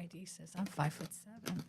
ID says I'm 5'7".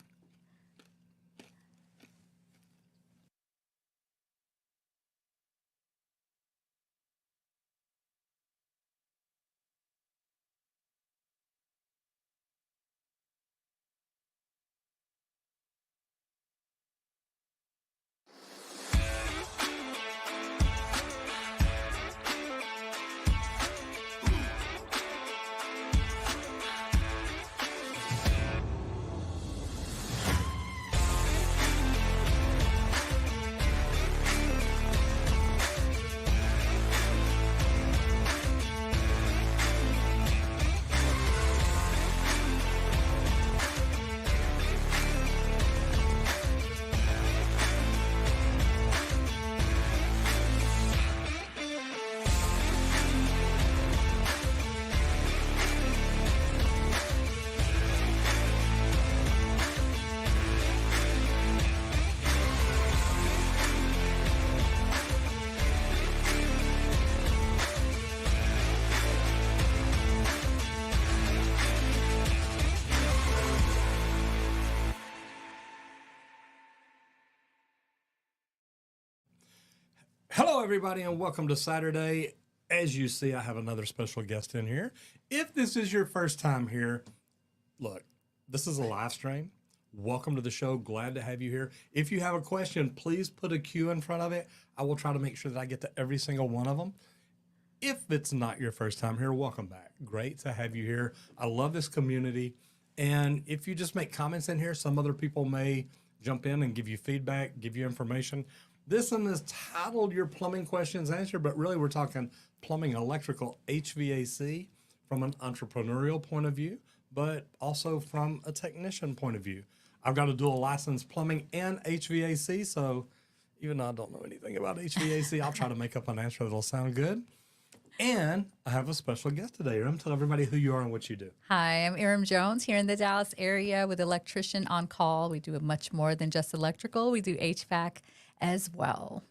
Hello, everybody, and welcome to Saturday. As you see, I have another special guest in here. If this is your first time here, look, this is a live stream. Welcome to the show. Glad to have you here. If you have a question, please put a Q in front of it. I will try to make sure that I get to every single one of them. If it's not your first time here, welcome back. Great to have you here. I love this community. And if you just make comments in here, some other people may jump in and give you feedback, give you information. This one is titled Your Plumbing Questions Answered, but really we're talking plumbing, electrical, HVAC from an entrepreneurial point of view, but also from a technician point of view. I've got a dual license plumbing and HVAC, so even though I don't know anything about HVAC, I'll try to make up an answer that'll sound good. And I have a special guest today. Iram, tell everybody who you are and what you do. Hi, I'm Iram Jones here in the Dallas area with Electrician on Call. We do much more than just electrical. We do HVAC as well.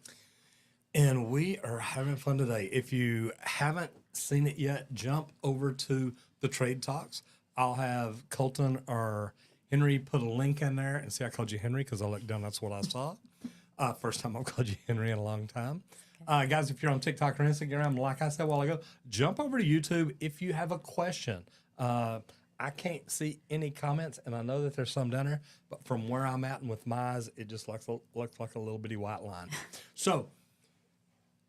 And we are having fun today. If you haven't seen it yet, jump over to the Trade Talks. I'll have Colton or Henry put a link in there. And see, I called you Henry because I looked down. That's what I saw. First time I've called you Henry in a long time. Guys, if you're on TikTok or Instagram, like I said a while ago, jump over to YouTube if you have a question. I can't see any comments, and I know that there's some down there, but from where I'm at and with my eyes, it just looks like a little bitty white line. So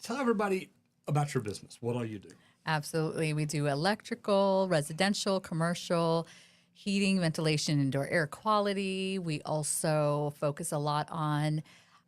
tell everybody about your business. What all you do? Absolutely. We do electrical, residential, commercial, heating, ventilation, indoor air quality. We also focus a lot on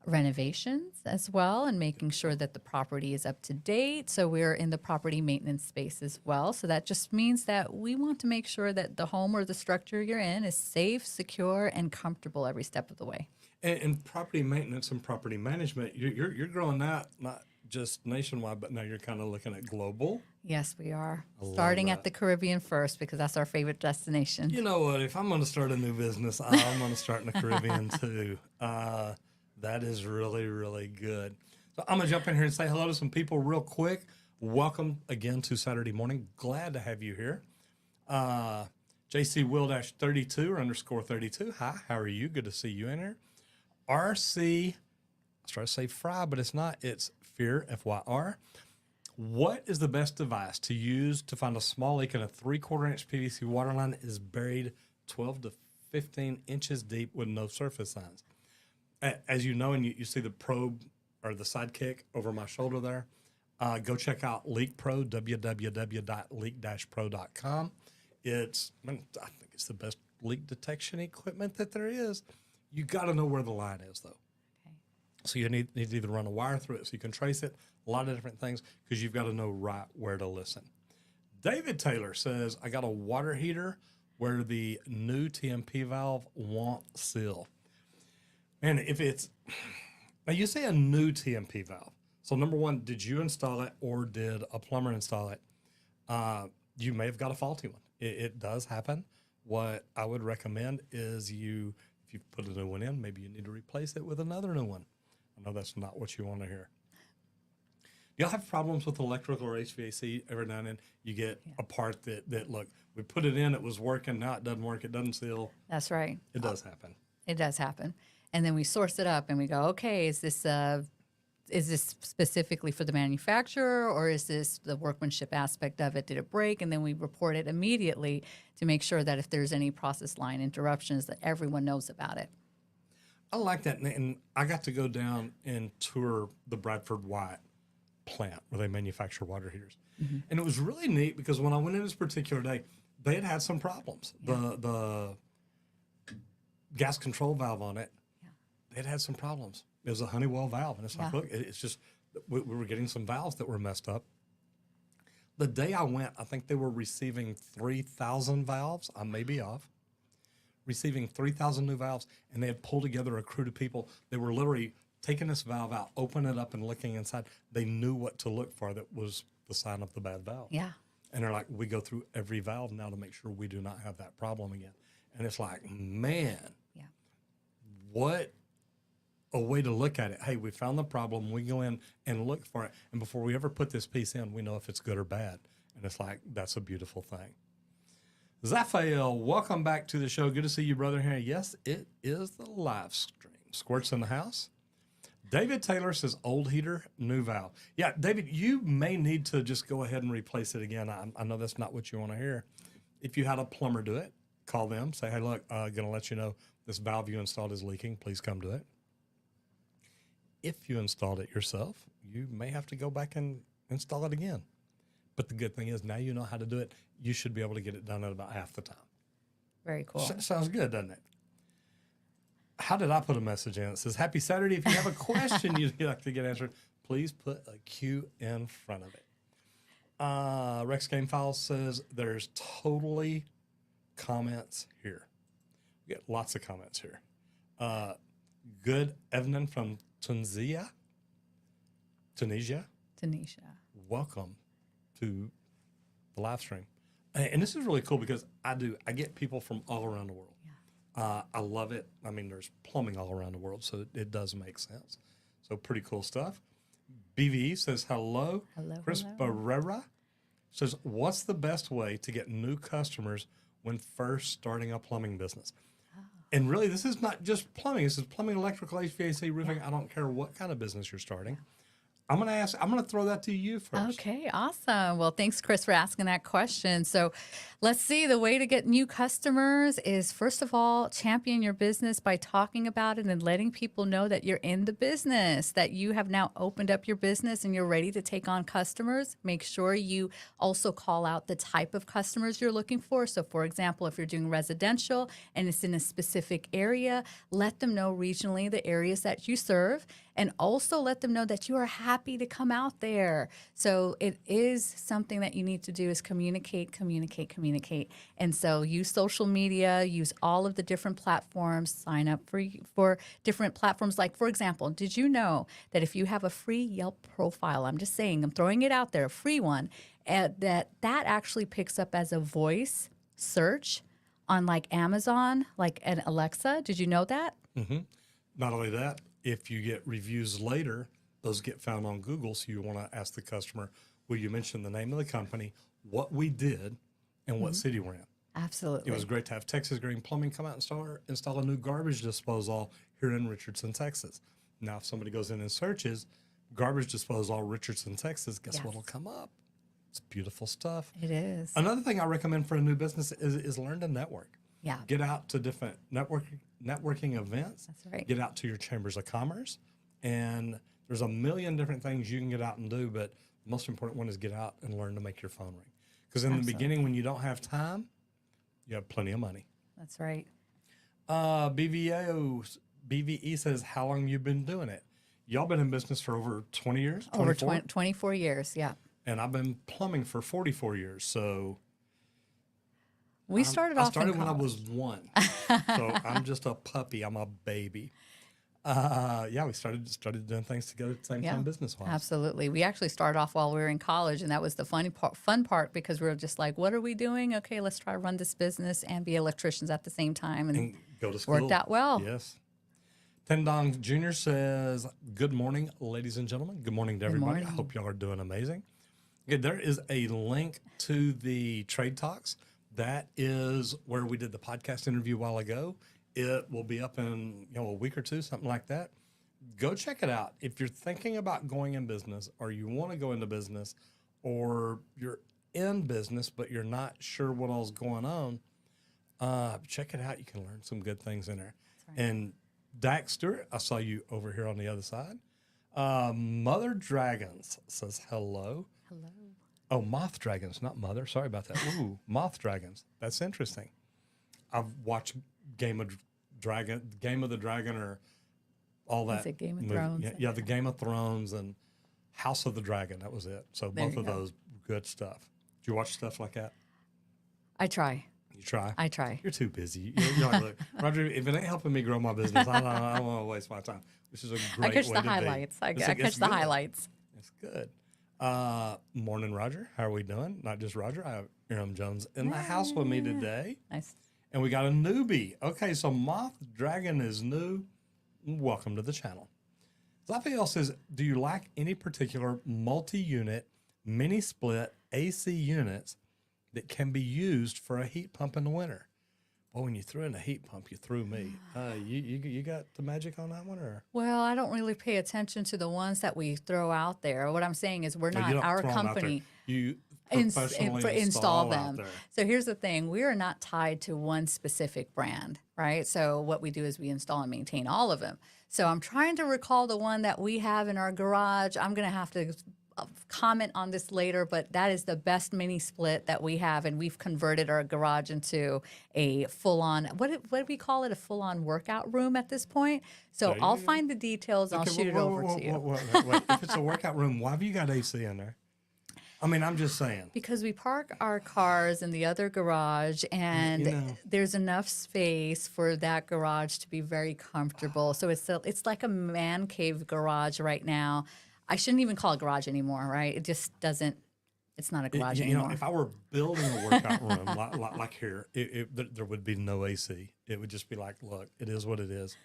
renovations as well and making sure that the property is up to date. So we're in the property maintenance space as well. So that just means that we want to make sure that the home or the structure you're in is safe, secure, and comfortable every step of the way. And property maintenance and property management, you're growing that not just nationwide, but now you're kind of looking at global. Yes, we are. Starting at the Caribbean first because that's our favorite destination. You know what? If I'm going to start a new business, I'm going to start in the Caribbean too. That is really, really good. So I'm going to jump in here and say hello to some people real quick. Welcome again to Saturday morning. Glad to have you here. JC Will-32 or _32. Hi, how are you? Good to see you in here. RC, I was trying to say Fry, but it's not. It's Fear, F-Y-R. What is the best device to use to find a small leak in a 3/4 inch PVC water line that is buried 12 to 15 inches deep with no surface signs? As you know, and you see the probe or the sidekick over my shoulder there, go check out Leak Pro, www.leak-pro.com. I think it's the best leak detection equipment that there is. You got to know where the line is, though. Okay. So you need to either run a wire through it so you can trace it, a lot of different things, because you've got to know right where to listen. David Taylor says, I got a water heater where the new TMP valve won't seal. Man, now you say a new TMP valve. So number one, did you install it or did a plumber install it? You may have got a faulty one. It does happen. What I would recommend is if you put a new one in, maybe you need to replace it with another new one. I know that's not what you want to hear. y'all have problems with electrical or HVAC every now and then? You get a part that look, we put it in, it was working, now it doesn't work, it doesn't seal. That's right. It does happen. It does happen. And then we source it up and we go, okay, is this specifically for the manufacturer, or is this the workmanship aspect of it? Did it break? And then we report it immediately to make sure that if there's any process line interruptions, that everyone knows about it. I like that. And I got to go down and tour the Bradford White plant where they manufacture water heaters. And it was really neat because when I went in this particular day, they had some problems. The gas control valve on it, it had some problems. It was a Honeywell valve. And it's like, look, it's just, we were getting some valves that were messed up. The day I went, I think they were receiving 3,000 valves. I may be off. Receiving 3,000 new valves, and they had pulled together a crew of people. They were literally taking this valve out, opening it up, and looking inside. They knew what to look for that was the sign of the bad valve. Yeah. And they're like, we go through every valve now to make sure we do not have that problem again. And it's like, man, what a way to look at it. Hey, we found the problem. We go in and look for it. And before we ever put this piece in, we know if it's good or bad. And it's like, that's a beautiful thing. Zaphael, welcome back to the show. Good to see you, brother, here. Yes, it is the live stream. Squirts in the house. David Taylor says, old heater, new valve. Yeah, David, you may need to just go ahead and replace it again. I know that's not what you want to hear. If you had a plumber do it, call them. Say, hey, look, going to let you know this valve you installed is leaking. Please come do it. If you installed it yourself, you may have to go back and install it again. But the good thing is now you know how to do it. You should be able to get it done at about half the time. Very cool. Sounds good, doesn't it? How did I put a message in? It says, happy Saturday. If you have a question you'd like to get answered, please put a Q in front of it. Rex Game Files says there's totally comments here. We get lots of comments here. Good Evening from Tunisia. Welcome to the live stream. And this is really cool because I get people from all around the world. I love it. I mean, there's plumbing all around the world, so it does make sense. So pretty cool stuff. BVE says hello. Chris Barrera says, what's the best way to get new customers when first starting a plumbing business? And really, this is not just plumbing. This is plumbing, electrical, HVAC, roofing. I don't care what kind of business you're starting. I'm going to throw that to you first. Okay, awesome. Well, thanks, Chris, for asking that question. So let's see, the way to get new customers is, first of all, champion your business by talking about it and letting people know that you're in the business, that you have now opened up your business and you're ready to take on customers. Make sure you also call out the type of customers you're looking for. So, for example, if you're doing residential and it's in a specific area, let them know regionally the areas that you serve, and also let them know that you are happy to come out there. So it is something that you need to do is communicate. And so use social media, use all of the different platforms, sign up for different platforms. Like, for example, did you know that if you have a free Yelp profile, I'm just saying, I'm throwing it out there, a free one, that actually picks up as a voice search on like Amazon, like an Alexa. Did you know that? Mm-hmm. Not only that, if you get reviews later, those get found on Google. So you want to ask the customer, will you mention the name of the company, what we did, and what city we're in? Absolutely. It was great to have Texas Green Plumbing come out and install a new garbage disposal here in Richardson, Texas. Now, if somebody goes in and searches garbage disposal Richardson, Texas, guess what will come up? It's beautiful stuff. It is. Another thing I recommend for a new business is learn to network. Yeah. Get out to different networking events. That's right. Get out to your chambers of commerce. And there's a million different things you can get out and do, but the most important one is get out and learn to make your phone ring. Because in the beginning, when you don't have time, you have plenty of money. That's right. BVE says, how long you been doing it? Y'all been in business for over 20 years? 24? Over 24 years, yeah. And I've been plumbing for 44 years, so... I started when I was 1, so I'm just a puppy. I'm a baby. We started doing things together at the same time business-wise. Absolutely. We actually started off while we were in college, and that was the fun part because we were just like, what are we doing? Okay, let's try to run this business and be electricians at the same time, and go to school. Worked out well. Yes. Tendong Jr. says, good morning, ladies and gentlemen. Good morning to everybody. morning. I hope y'all are doing amazing. Okay, there is a link to the Trade Talks. That is where we did the podcast interview a while ago. It will be up in a week or two, something like that. Go check it out. If you're thinking about going in business, or you want to go into business, or you're in business but you're not sure what all's going on, check it out. You can learn some good things in there. That's right. And Dak Stewart, I saw you over here on the other side. Mother Dragons says hello. Hello. Oh, Moth Dragons, not Mother. Sorry about that. Ooh, Moth Dragons. That's interesting. I've watched Game of the Dragon, or all that. Is it Game of Thrones? Yeah, the Game of Thrones and House of the Dragon. That was it. So There both you of go. those, good stuff. Do you watch stuff like that? I try. You try? I try. You're too busy. You're like, look, Roger, if it ain't helping me grow my business, I don't want to waste my time. Which is a great I catch way the to highlights. be. I It's catch the good. highlights. It's good. Morning, Roger. How are we doing? Not just Roger. I have Aaron Jones in the house with me today. Nice. And we got a newbie. Okay, so Moth Dragon is new. Welcome to the channel. Raphael says, do you lack any particular multi-unit, mini-split AC units that can be used for a heat pump in the winter? Well, when you threw in a heat pump, you threw me. You got the magic on that one, or? Well, I don't really pay attention to the ones that we throw out there. What I'm saying is we're No, not you don't our throw 'em out there. company. You ins- professionally install out them. there. So here's the thing: we are not tied to one specific brand, right? So what we do is we install and maintain all of them. So I'm trying to recall the one that we have in our garage. I'm going to have to comment on this later, but that is the best mini split that we have, and we've converted our garage into a full-on, what do we call it, a full-on workout room at this point. So There you I'll go. find the details and I'll shoot it over to you. Wait. If it's a workout room, why have you got AC in there? I mean, I'm just saying. Because we park our cars in the other garage, and You know. there's enough space for that garage to be very comfortable. So it's like a man cave garage right now. I shouldn't even call it garage anymore, right? It just doesn't. It's not a garage You anymore. know, if I were building a workout room like here, there would be no AC. It would just be like, look, it is what it is.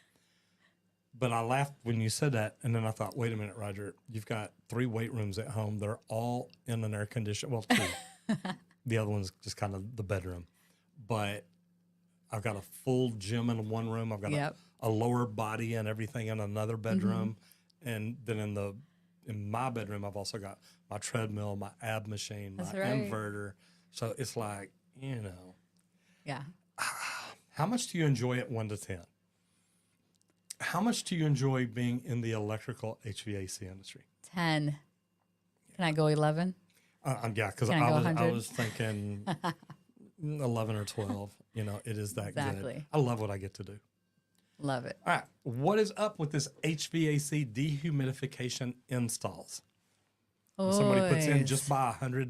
But I laughed when you said that, and then I thought, wait a minute, Roger, you've got 3 weight rooms at home. They're all in an air conditioner. Well, 2. The other one's just kind of the bedroom. But I've got a full gym in one room. I've got Yep. a lower body and everything in another bedroom. And then in my bedroom, I've also got my treadmill, my ab machine, my That's right. inverter. So it's like, Yeah. how much do you enjoy it 1 to 10? How much do you enjoy being in the electrical HVAC industry? 10. Can I go 11? Yeah, because Can I go I 100? was thinking 11 or 12. It is that good. Exactly. I love what I get to do. Love it. All right, what is up with this HVAC dehumidification installs? Somebody puts in just buy a $100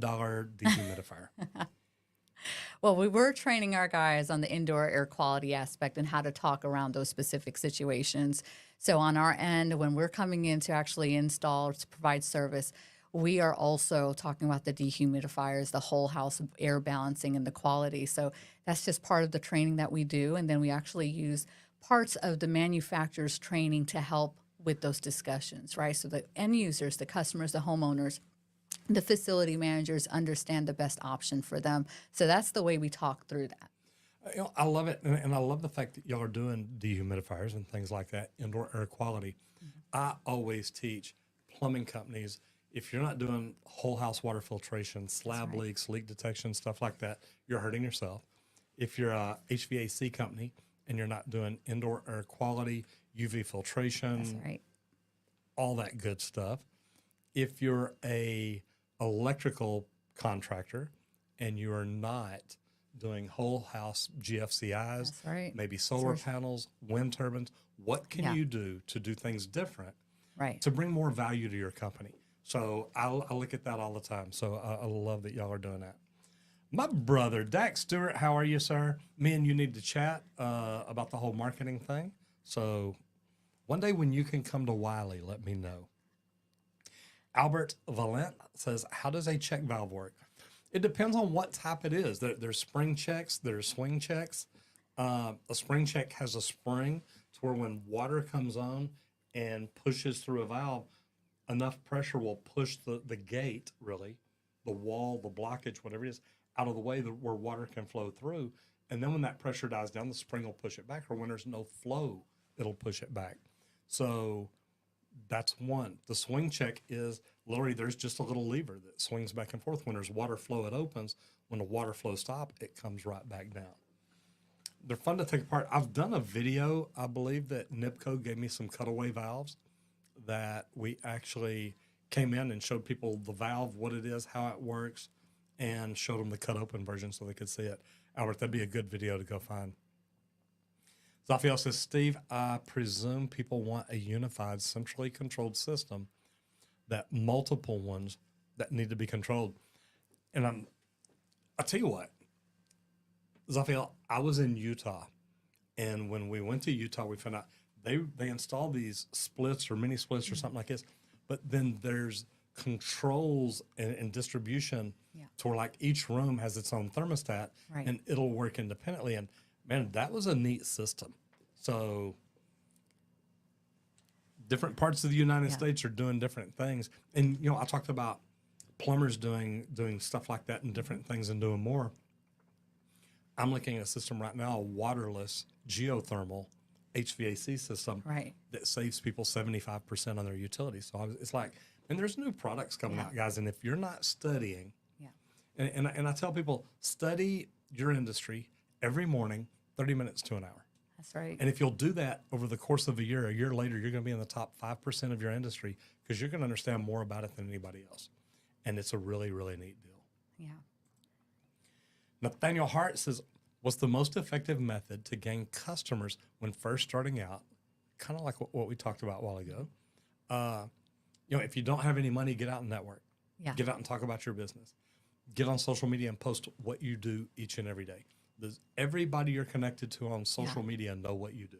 dehumidifier. Well, we were training our guys on the indoor air quality aspect and how to talk around those specific situations. So on our end, when we're coming in to actually install, to provide service, we are also talking about the dehumidifiers, the whole house air balancing and the quality. So that's just part of the training that we do. And then we actually use parts of the manufacturer's training to help with those discussions, right? So the end users, the customers, the homeowners, the facility managers understand the best option for them. So that's the way we talk through that. I love it, and I love the fact that y'all are doing dehumidifiers and things like that, indoor air quality. I always teach plumbing companies, if you're not doing whole house water filtration, slab leaks, leak detection, stuff like that, you're hurting yourself. If you're a HVAC company and you're not doing indoor air quality, UV filtration, That's right. all that good stuff. If you're a electrical contractor and you are not doing whole house GFCIs, That's right. maybe solar panels, wind turbines, what can Yeah. you do to do things different Right. to bring more value to your company? So I look at that all the time. So I love that y'all are doing that. My brother, Dak Stewart, how are you, sir? Me and you need to chat about the whole marketing thing. So one day when you can come to Wiley, let me know. Albert Valent says, how does a check valve work? It depends on what type it is. There's spring checks, there's swing checks. A spring check has a spring to where when water comes on and pushes through a valve, enough pressure will push the gate, really, the wall, the blockage, whatever it is, out of the way where water can flow through. And then when that pressure dies down, the spring will push it back, or when there's no flow, it'll push it back. So that's one. The swing check is literally there's just a little lever that swings back and forth. When there's water flow, it opens. When the water flow stops, it comes right back down. They're fun to take apart. I've done a video, I believe, that NIPCO gave me some cutaway valves that we actually came in and showed people the valve, what it is, how it works, and showed them the cut open version so they could see it. Albert, that'd be a good video to go find. Zafiel says, Steve, I presume people want a unified, centrally controlled system, that multiple ones that need to be controlled. And I'll tell you what, Zafiel, I was in Utah, and when we went to Utah, we found out they install these splits or mini splits or something like this, but then there's controls and distribution to where like each room has its own thermostat and it'll work independently. And man, that was a neat system. So different parts of the United States are doing different things. And, you know, I talked about plumbers doing stuff like that and different things and doing more. I'm looking at a system right now, a waterless geothermal HVAC system that saves people 75% on their utilities. So it's like, and there's new products coming out, guys. And if you're not studying, and I tell people, study your industry every morning, 30 minutes to an hour. That's right. And if you'll do that over the course of a year later, you're going to be in the top 5% of your industry because you're going to understand more about it than anybody else. And it's a really, really neat deal. Yeah. Nathaniel Hart says, what's the most effective method to gain customers when first starting out? Kind of like what we talked about a while ago. You know, if you don't have any money, get out and network. Get out and talk about your business. Get on social media and post what you do each and every day. Does everybody you're connected to on social media know what you do?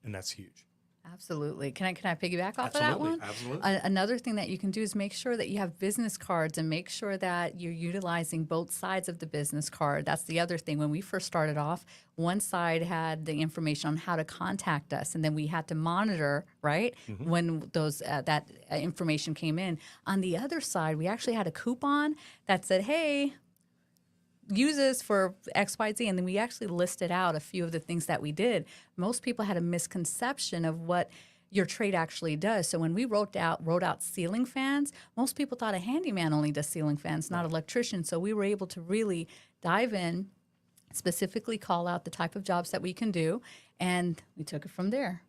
And that's huge. Absolutely. Can I piggyback off of that one? Absolutely. Another thing that you can do is make sure that you have business cards and make sure that you're utilizing both sides of the business card. That's the other thing. When we first started off, one side had the information on how to contact us, and then we had to monitor, right, when those that information came in. On the other side, we actually had a coupon that said, hey, use this for X, Y, Z. And then we actually listed out a few of the things that we did. Most people had a misconception of what your trade actually does. So when we wrote out ceiling fans, most people thought a handyman only does ceiling fans, not an electrician. So we were able to really dive in, specifically call out the type of jobs that we can do, and we took it from there.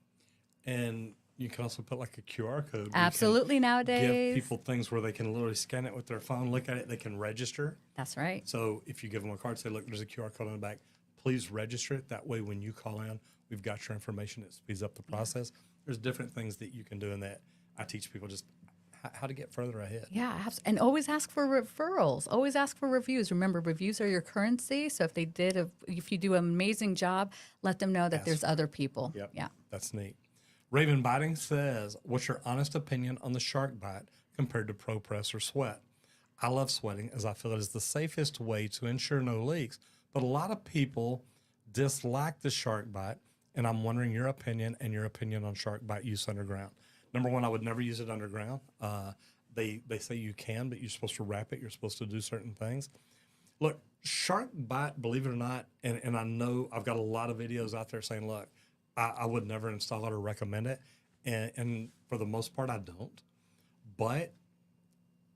And you can also put like a QR code. Absolutely, nowadays. Give people things where they can literally scan it with their phone, look at it, they can register. That's right. So if you give them a card, say, look, there's a QR code on the back. Please register it. That way, when you call in, we've got your information. It speeds up the process. There's different things that you can do in that. I teach people just how to get further ahead. Yeah, and always ask for referrals. Always ask for reviews. Remember, reviews are your currency. So if you do an amazing job, let them know that there's other people. Yep. Yeah, That's neat. Raven Biting says, what's your honest opinion on the shark bite compared to pro press or sweat? I love sweating as I feel it is the safest way to ensure no leaks, but a lot of people dislike the shark bite, and I'm wondering your opinion on shark bite use underground. Number one, I would never use it underground. They say you can, but you're supposed to wrap it. You're supposed to do certain things. Look, shark bite, believe it or not, and I know I've got a lot of videos out there saying, look, I would never install it or recommend it. And for the most part, I don't. But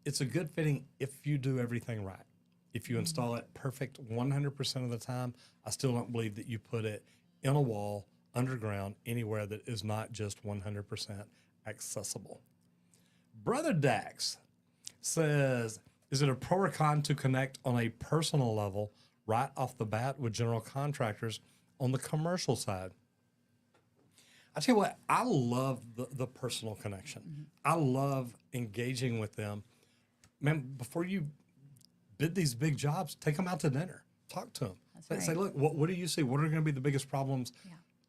it's a good fitting if you do everything right. If you install it perfect 100% of the time, I still don't believe that you put it in a wall, underground, anywhere that is not just 100% accessible. Brother Dax says, is it a pro or con to connect on a personal level right off the bat with general contractors on the commercial side? I tell you what, I love the personal connection. I love engaging with them. Man, before you bid these big jobs, take them out to dinner. Talk to them. Say, look, what do you see? What are going to be the biggest problems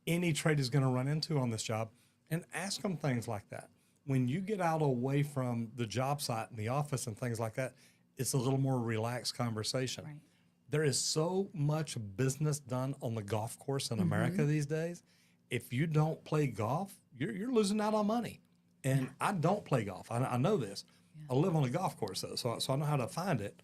any trade is going to run into on this job? And ask them things like that. When you get out away from the job site and the office and things like that, it's a little more relaxed conversation. There is so much business done on the golf course in America these days. If you don't play golf, you're losing out on money. And I don't play golf. I know this. I live on a golf course, though, so I know how to find it.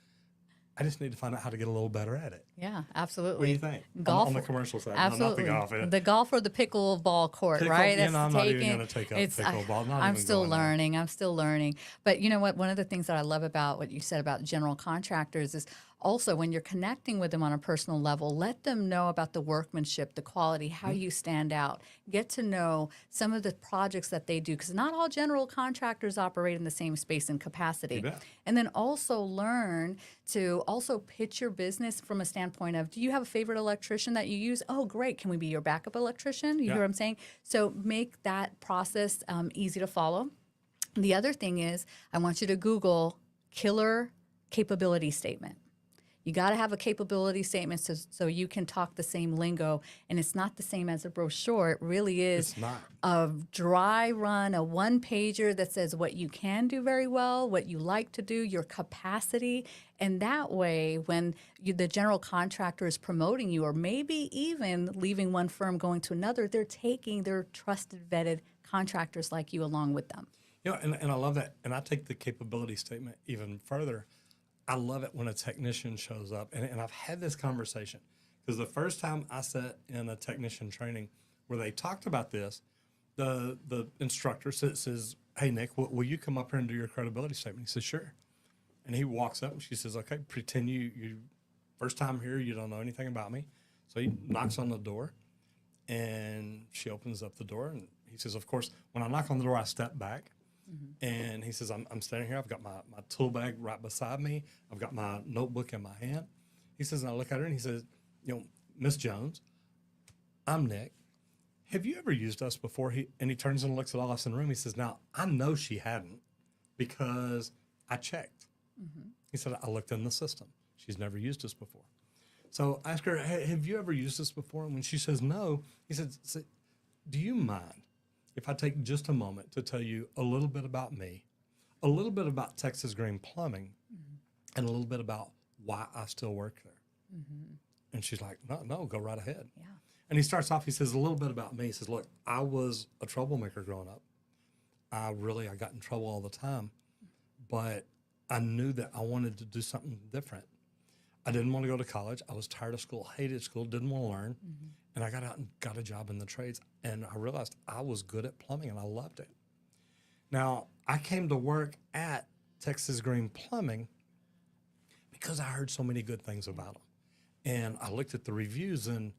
I just need to find out how to get a little better at it. Yeah, absolutely. What do you think? Golf On the commercial side, absolutely. not the golf. The golf or the pickleball court, right? I'm not even going to take up pickleball. I'm still learning. I'm still learning. But you know what? One of the things that I love about what you said about general contractors is also when you're connecting with them on a personal level, let them know about the workmanship, the quality, how you stand out. Get to know some of the projects that they do, because not all general contractors operate in the same space and capacity. And then also learn to also pitch your business from a standpoint of, do you have a favorite electrician that you use? Oh, great. Can we be your backup electrician? You hear what I'm saying? So make that process easy to follow. The other thing is, I want you to Google killer capability statement. You got to have a capability statement so you can talk the same lingo. And it's not the same as a brochure. It really is a dry run, a one-pager that says what you can do very well, what you like to do, your capacity. And that way, when the general contractor is promoting you, or maybe even leaving one firm going to another, they're taking their trusted, vetted contractors like you along with them. You know, and I love that. And I take the capability statement even further. I love it when a technician shows up, and I've had this conversation because the first time I sat in a technician training where they talked about this, the instructor says, "Hey, Nick, will you come up here and do your credibility statement?" He says, "Sure." And he walks up and she says, "Okay, pretend you first time here, you don't know anything about me." So he knocks on the door, and she opens up the door, and he says, "Of course, when I knock on the door, I step back." And he says, I'm standing here. I've got my tool bag right beside me. I've got my notebook in my hand. He says, and I look at her and he says, Miss Jones, I'm Nick. Have you ever used us before? And he turns and looks at all of us in the room. He says, now, I know she hadn't because I checked. He said, I looked in the system. She's never used us before. So I asked her, hey, have you ever used us before? And when she says no, he said, do you mind if I take just a moment to tell you a little bit about me, a little bit about Texas Green Plumbing, and a little bit about why I still work there? And she's like, no, go right ahead. Yeah. And he starts off, he says a little bit about me. He says, look, I was a troublemaker growing up. I got in trouble all the time, but I knew that I wanted to do something different. I didn't want to go to college. I was tired of school, hated school, didn't want to learn. And I got out and got a job in the trades. And I realized I was good at plumbing and I loved it. Now, I came to work at Texas Green Plumbing because I heard so many good things about them. And I looked at the reviews and,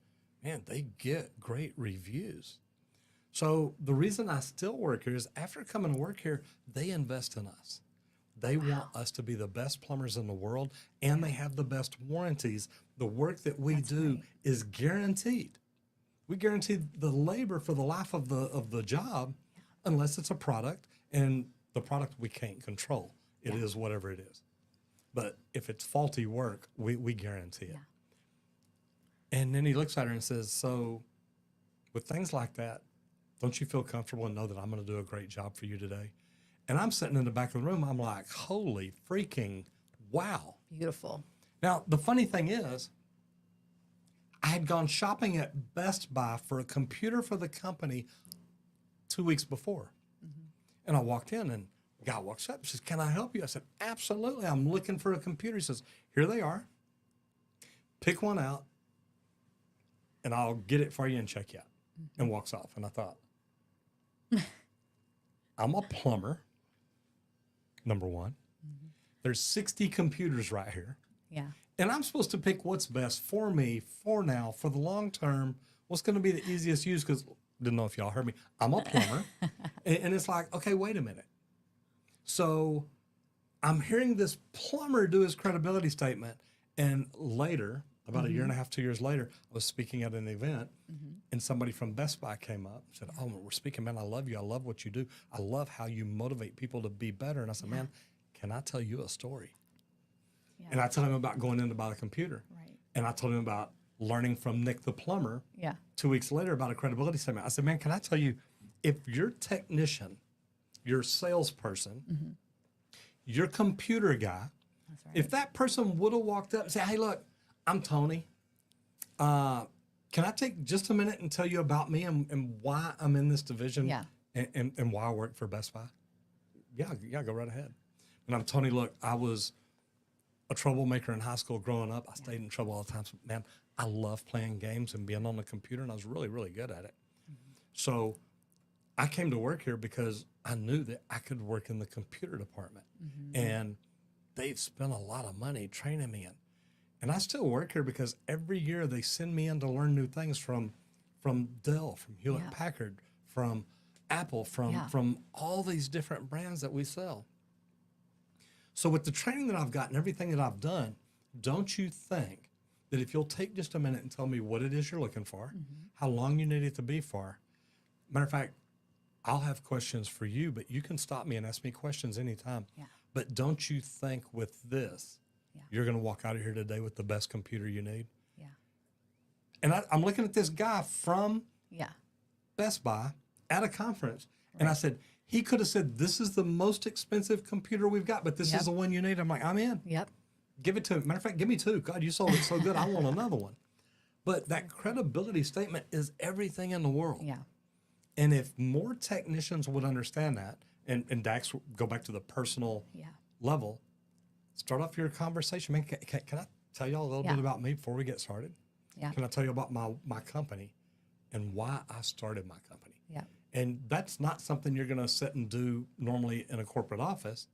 man, they get great reviews. So the reason I still work here is after coming to work here, they invest in us. They want us to be the best plumbers in the world, and they have the best warranties. The work that we do is guaranteed. We guarantee the labor for the life of the job, unless it's a product, and the product we can't control. It is whatever it is. But if it's faulty work, we guarantee it. And then he looks at her and says, so with things like that, don't you feel comfortable and know that I'm going to do a great job for you today? And I'm sitting in the back of the room. I'm like, holy freaking wow. Beautiful. Now, the funny thing is, I had gone shopping at Best Buy for a computer for the company 2 weeks before. And I walked in and the guy walks up and says, can I help you? I said, absolutely. I'm looking for a computer. He says, here they are. Pick one out and I'll get it for you and check you out. And walks off. And I thought, I'm a plumber. Number one, there's 60 computers right here. Yeah. And I'm supposed to pick what's best for me, for now, for the long term, what's going to be the easiest use, because didn't know if y'all heard me. I'm a plumber. and it's like, okay, wait a minute. So I'm hearing this plumber do his credibility statement. And later, about a year and a half, 2 years later, I was speaking at an event, and somebody from Best Buy came up and said, oh, we're speaking, man, I love you. I love what you do. I love how you motivate people to be better. And I said, man, can I tell you a story? Yeah. And I told him about going in to buy the computer. Right. And I told him about learning from Nick the plumber. 2 weeks later about a credibility statement. I said, man, can I tell you, if your technician, your salesperson, your computer guy, if that person would have walked up and said, hey, look, I'm Tony. Can I take just a minute and tell you about me and why I'm in this division Yeah. and why I work for Best Buy? Yeah, go right ahead. And I'm Tony. Look, I was a troublemaker in high school growing up. I stayed in trouble all the time. So, man, I love playing games and being on the computer, and I was really, really good at it. So I came to work here because I knew that I could work in the computer department. And they've spent a lot of money training me in. And I still work here because every year they send me in to learn new things from Dell, from Hewlett Packard, from Apple, from all these different brands that we sell. So with the training that I've gotten, everything that I've done, don't you think that if you'll take just a minute and tell me what it is you're looking for, how long you need it to be for? Matter of fact, I'll have questions for you, but you can stop me and ask me questions anytime. Yeah. But don't you think with this, you're going to walk out of here today with the best computer you need? Yeah. And I'm looking at this guy from Yeah. Best Buy at a conference, and I said, he could have said, this is the most expensive computer we've got, but this is the one you need. I'm like, I'm in. Yep. Give it to me. Matter of fact, give me two. God, you sold it so good, I want another one. But that credibility statement is everything in the world. Yeah. And if more technicians would understand that, and Dax, go back to the personal level, start off your conversation. Man, can I tell y'all a little bit about me before we get started? Yeah. Can I tell you about my company and why I started my company? Yeah. And that's not something you're going to sit and do normally in a corporate office.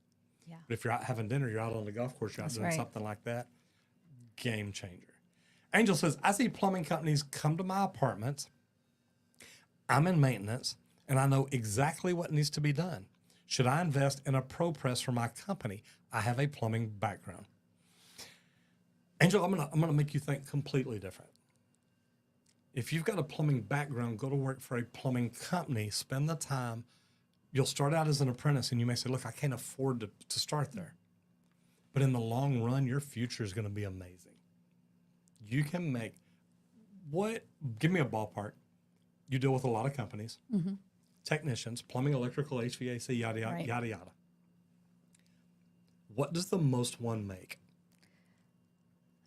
Yeah. But if you're out having dinner, you're out on the golf course, you're out doing right. something like that, game changer. Angel says, I see plumbing companies come to my apartments. I'm in maintenance, and I know exactly what needs to be done. Should I invest in a pro press for my company? I have a plumbing background. Angel, I'm gonna make you think completely different. If you've got a plumbing background, go to work for a plumbing company, spend the time. You'll start out as an apprentice, and you may say, look, I can't afford to start there. But in the long run, your future is going to be amazing. You can make give me a ballpark. You deal with a lot of companies, technicians, plumbing, electrical, HVAC, yada, yada, yada, yada. What does the most one make?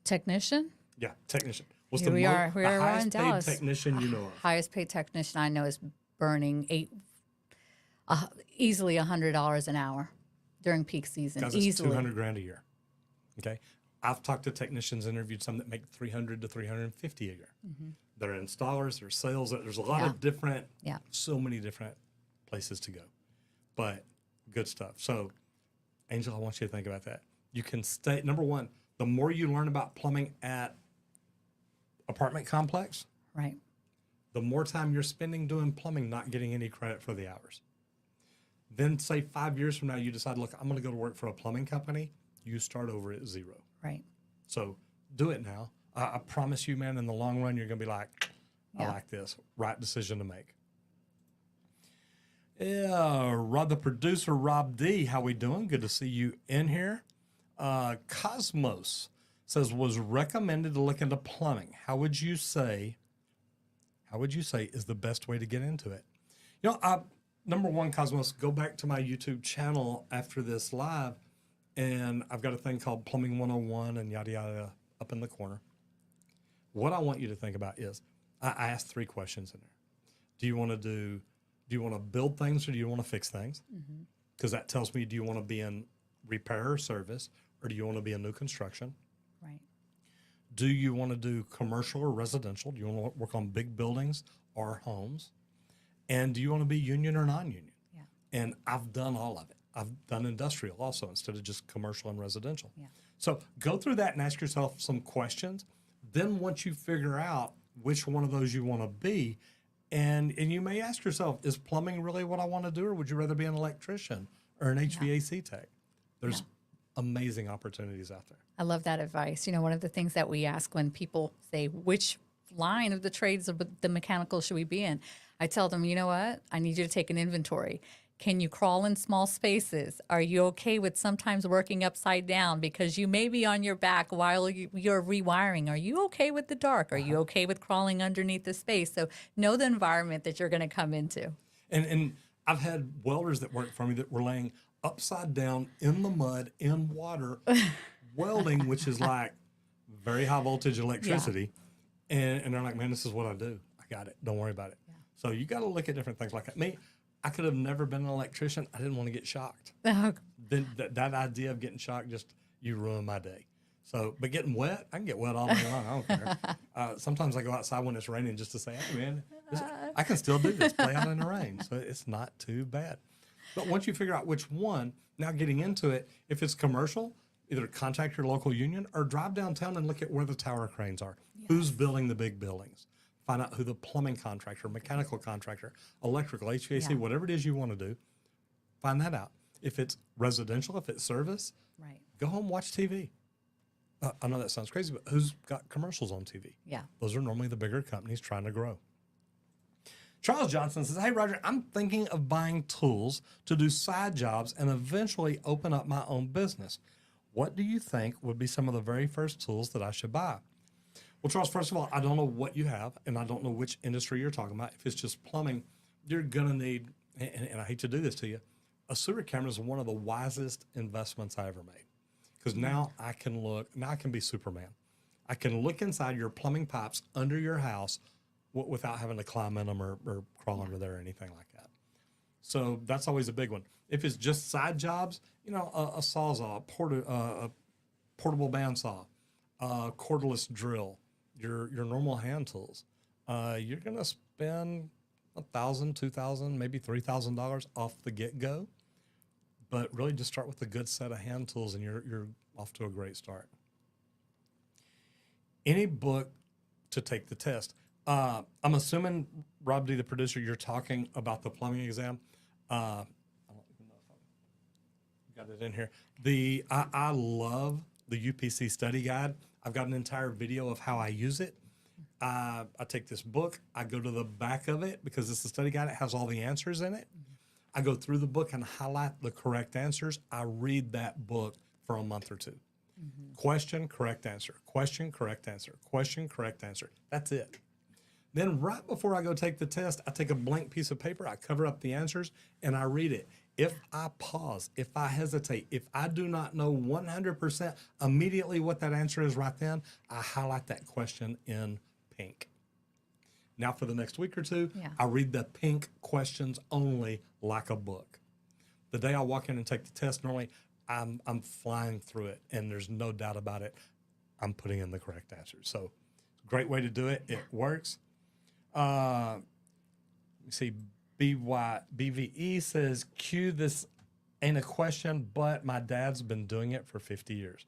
Technician? Yeah, technician. What's Here the we are in highest paid Dallas. technician you know of? Highest paid technician I know is burning easily $100 an hour during peak season. Guys, it's Easily. $200,000 a year. Okay, I've talked to technicians, interviewed some that make $300 to $350 a year. They're installers, they're sales. There's a lot of different, so many different places to go, but good stuff. So, Angel, I want you to think about that. You can stay. Number one, the more you learn about plumbing at apartment complex, Right. the more time you're spending doing plumbing, not getting any credit for the hours. Then say 5 years from now, you decide, look, I'm going to go to work for a plumbing company. You start over at zero. Right. So do it now. I promise you, man, in the long run, you're going to be like, I like this. Right decision to make. Yeah, Rob, the producer, Rob D, how we doing? Good to see you in here. Cosmos says, was recommended to look into plumbing. How would you say is the best way to get into it? You know, number one, Cosmos, go back to my YouTube channel after this live, and I've got a thing called Plumbing 101 and yada, yada up in the corner. What I want you to think about is, I asked 3 questions in there. Do you want to build things or do you want to fix things? Because that tells me, do you want to be in repair or service, or do you want to be in new construction? Right. Do you want to do commercial or residential? Do you want to work on big buildings or homes? And do you want to be union or non-union? Yeah. And I've done all of it. I've done industrial also instead of just commercial and residential. Yeah. So go through that and ask yourself some questions. Then once you figure out which one of those you want to be, and you may ask yourself, is plumbing really what I want to do, or would you rather be an electrician or an HVAC tech? There's amazing opportunities out there. I love that advice. You know, one of the things that we ask when people say, which line of the trades of the mechanical should we be in? I tell them, you know what? I need you to take an inventory. Can you crawl in small spaces? Are you okay with sometimes working upside down because you may be on your back while you're rewiring? Are you okay with the dark? Are you okay with crawling underneath the space? So know the environment that you're going to come into. And I've had welders that work for me that were laying upside down in the mud, in water, welding, which is like very high voltage electricity. And they're like, man, this is what I do. I got it. Don't worry about it. Yeah. So you got to look at different things like that. Me, I could have never been an electrician. I didn't want to get shocked. Then that idea of getting shocked, just you ruin my day. So, but getting wet, I can get wet all day long. I don't care. Sometimes I go outside when it's raining just to say, hey, man, I can still do this, play out in the rain. So it's not too bad. But once you figure out which one, now getting into it, if it's commercial, either contact your local union or drive downtown and look at where the tower cranes are. Yes. Who's building the big buildings? Find out who the plumbing contractor, mechanical contractor, electrical, HVAC, whatever it is you want to do. Find that out. If it's residential, if it's service, go home, watch TV. I know that sounds crazy, but who's got commercials on TV? Yeah. Those are normally the bigger companies trying to grow. Charles Johnson says, hey, Roger, I'm thinking of buying tools to do side jobs and eventually open up my own business. What do you think would be some of the very first tools that I should buy? Well, Charles, first of all, I don't know what you have, and I don't know which industry you're talking about. If it's just plumbing, you're going to need, and I hate to do this to you, a sewer camera is one of the wisest investments I ever made. Because now I can be Superman. I can look inside your plumbing pipes under your house without having to climb in them or crawl under there or anything like that. So that's always a big one. If it's just side jobs, a sawzall, a portable bandsaw, a cordless drill, your normal hand tools, you're going to spend $1,000, $2,000, maybe $3,000 off the get-go. But really just start with a good set of hand tools and you're off to a great start. Any book to take the test. I'm assuming, Rob D., the producer, you're talking about the plumbing exam. I don't even know if I've got it in here. I love the UPC study guide. I've got an entire video of how I use it. I take this book. I go to the back of it because it's a study guide. It has all the answers in it. I go through the book and highlight the correct answers. I read that book for a month or two. Mm-hmm. Question, correct answer. Question, correct answer. Question, correct answer. That's it. Then right before I go take the test, I take a blank piece of paper, I cover up the answers, and I read it. If I pause, if I hesitate, if I do not know 100% immediately what that answer is right then, I highlight that question in pink. Now for the next week or two, I read the pink questions only like a book. The day I walk in and take the test, normally I'm flying through it, and there's no doubt about it. I'm putting in the correct answers. So great way to do it. It works. Let me see. BVE says, Q, this ain't a question, but my dad's been doing it for 50 years.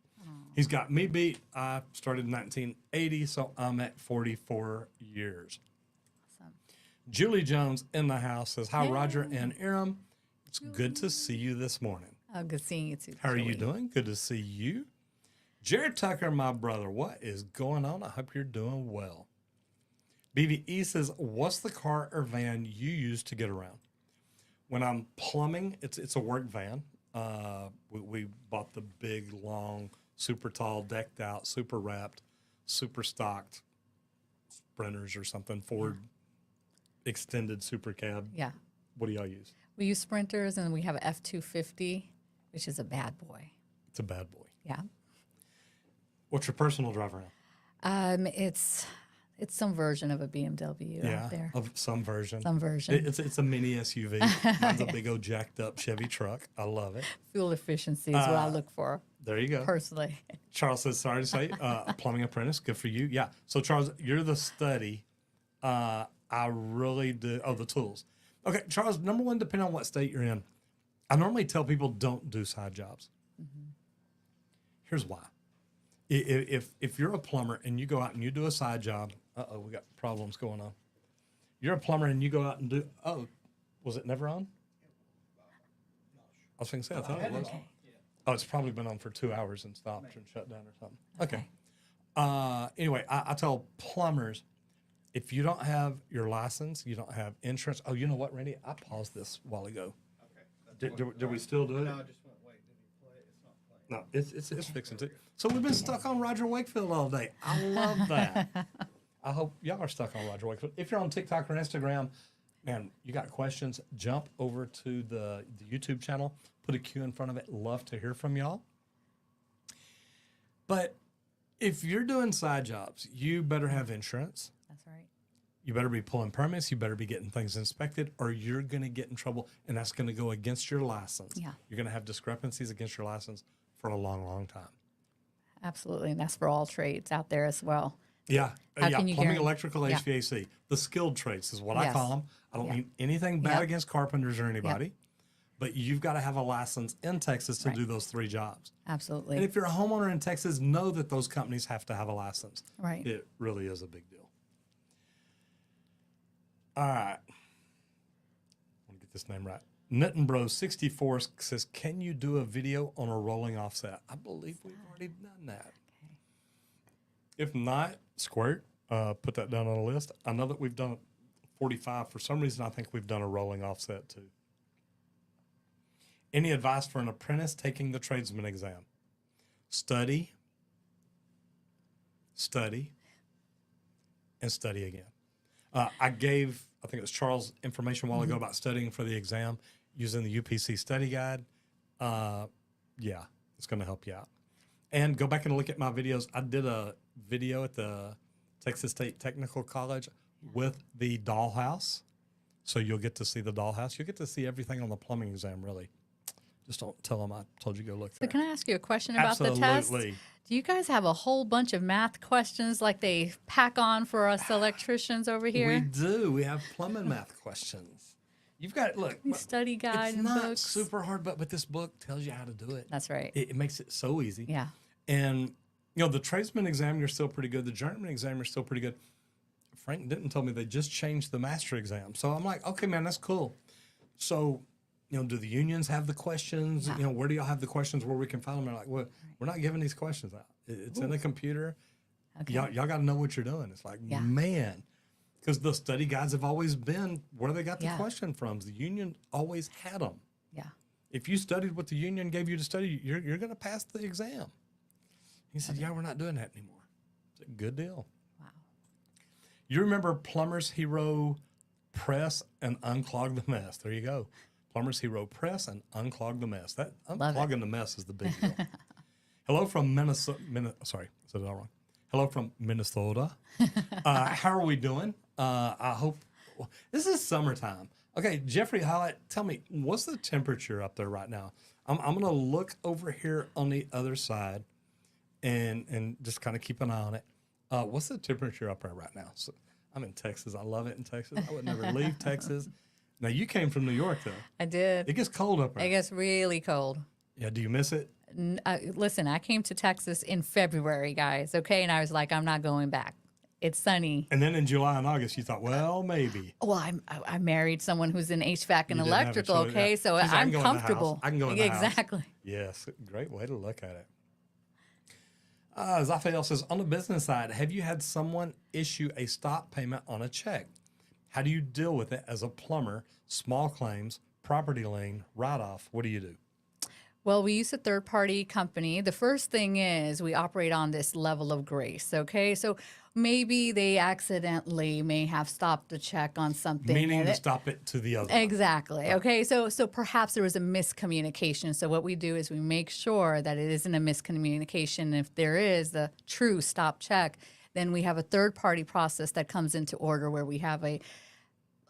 He's got me beat. I started in 1980, so I'm at 44 years. Julie Jones in the house says, hi, Roger and Aram. It's good to see you this morning. Oh, good seeing you too. How are you doing? Good to see you. Jared Tucker, my brother, what is going on? I hope you're doing well. BVE says, what's the car or van you use to get around? When I'm plumbing, it's a work van. We bought the big, long, super tall, decked out, super wrapped, super stocked Sprinters or something, Ford extended super cab. Yeah. What do y'all use? We use Sprinters, and we have an F-250, which is a bad boy. It's a bad boy. Yeah. What's your personal drive around? It's some version of a BMW out there. Of some version. Some version. It's a mini SUV. Mine's a big old jacked up Chevy truck. I love it. Fuel efficiency is what I look for. There you go. Personally. Charles says, sorry to say, plumbing apprentice. Good for you. Yeah. So Charles, you're the study. I really do. Oh, the tools. Okay, Charles, number one, depending on what state you're in, I normally tell people don't do side jobs. Mm-hmm. Here's why. If you're a plumber and you go out and you do a side job, we got problems going on. You're a plumber and you go out and do, was it never on? I was going to say, I thought it was. Okay. Oh, it's probably been on for 2 hours and stopped and shut down or something. Okay. Anyway, I tell plumbers, if you don't have your license, you don't have insurance. Oh, you know what, Randy? I paused this a while ago. Okay. Did we still do it? No, I just went, wait, did he play it? It's not playing. No, it's fixing to. So we've been stuck on Roger Wakefield all day. I love that. I hope y'all are stuck on Roger Wakefield. If you're on TikTok or Instagram, man, you got questions, jump over to the YouTube channel, put a Q in front of it. Love to hear from y'all. But If you're doing side jobs, you better have insurance. That's right. You better be pulling permits. You better be getting things inspected, or you're going to get in trouble, and that's going to go against your license. Yeah. You're going to have discrepancies against your license for a long, long time. Absolutely. And that's for all trades out there as well. Yeah. How Yeah. can you Plumbing, guarantee- electrical, Yeah. HVAC. The skilled trades is what I Yes. call them. I don't Yeah. mean anything bad Yep. against carpenters or anybody, but you've got to have a license in Texas to Right. do those 3 jobs. Absolutely. And if you're a homeowner in Texas, know that those companies have to have a license. Right. It really is a big deal. All right. I want to get this name right. Nutton Bros 64 says, can you do a video on a rolling offset? I believe we've already done that. If not, Squirt, put that down on the list. I know that we've done 45. For some reason, I think we've done a rolling offset too. Any advice for an apprentice taking the tradesman exam? Study, and study again. I gave, I think it was Charles, information a while ago about studying for the exam using the UPC study guide. Yeah, it's going to help you out. And go back and look at my videos. I did a video at the Texas State Technical College with the dollhouse. So you'll get to see the dollhouse. You'll get to see everything on the plumbing exam, really. Just don't tell them I told you go look So there. can I ask you a question about the test? Absolutely. Do you guys have a whole bunch of math questions like they pack on for us electricians over here? We do. We have plumbing math questions. You've got, look, Study guide it's and not books. super hard, but this book tells you how to do it. That's right. It makes it so easy. Yeah. And, you know, the tradesman exam, you're still pretty good. The journeyman exam, you're still pretty good. Frank didn't tell me they just changed the master exam. So I'm like, okay, man, that's cool. So, you know, do the unions have the questions? Yeah. You know, where do y'all have the questions where we can find them? They're like, well, we're not giving these questions out. It's in the computer. Okay. Y'all got to know what you're doing. It's like, Yeah. man, because the study guides have always been where they got the Yeah. question from. The union always had them. Yeah. If you studied what the union gave you to study, you're going to pass the exam. He said, yeah, we're not doing that anymore. It's a good deal. Wow. You remember Plumber's Hero Press and Unclog the Mess. There you go. Plumber's Hero Press and Unclog the Mess. That Love it. unclogging the mess is the big deal. Hello from Minnesota. Sorry, said it all wrong. Hello from Minnesota. How are we doing? I hope this is summertime. Okay, Jeffrey, highlight. Tell me, what's the temperature up there right now? I'm going to look over here on the other side, and just kind of keep an eye on it. What's the temperature up there right now? So I'm in Texas. I love it in Texas. I would never leave Texas. Now you came from New York though. I did. It gets cold up there. It gets really cold. Yeah. Do you miss it? Listen, I came to Texas in February, guys, okay? And I was like, I'm not going back. It's sunny. And then in July and August, you thought, well, maybe. Well, I married someone who's in HVAC and You didn't have a electrical, choice, okay? yeah. So She's like, I I'm can go in the house. comfortable. I can go in the house. Exactly. Yes. Great way to look at it. Zafael says, on the business side, have you had someone issue a stop payment on a check? How do you deal with it as a plumber? Small claims, property lien, write-off. What do you do? Well, we use a third-party company. The first thing is we operate on this level of grace, okay? So maybe they accidentally may have stopped the check on something. Meaning and to it- stop it to the other one. Exactly. Okay. So perhaps there was a miscommunication. So what we do is we make sure that it isn't a miscommunication. If there is the true stop check, then we have a third party process that comes into order where we have a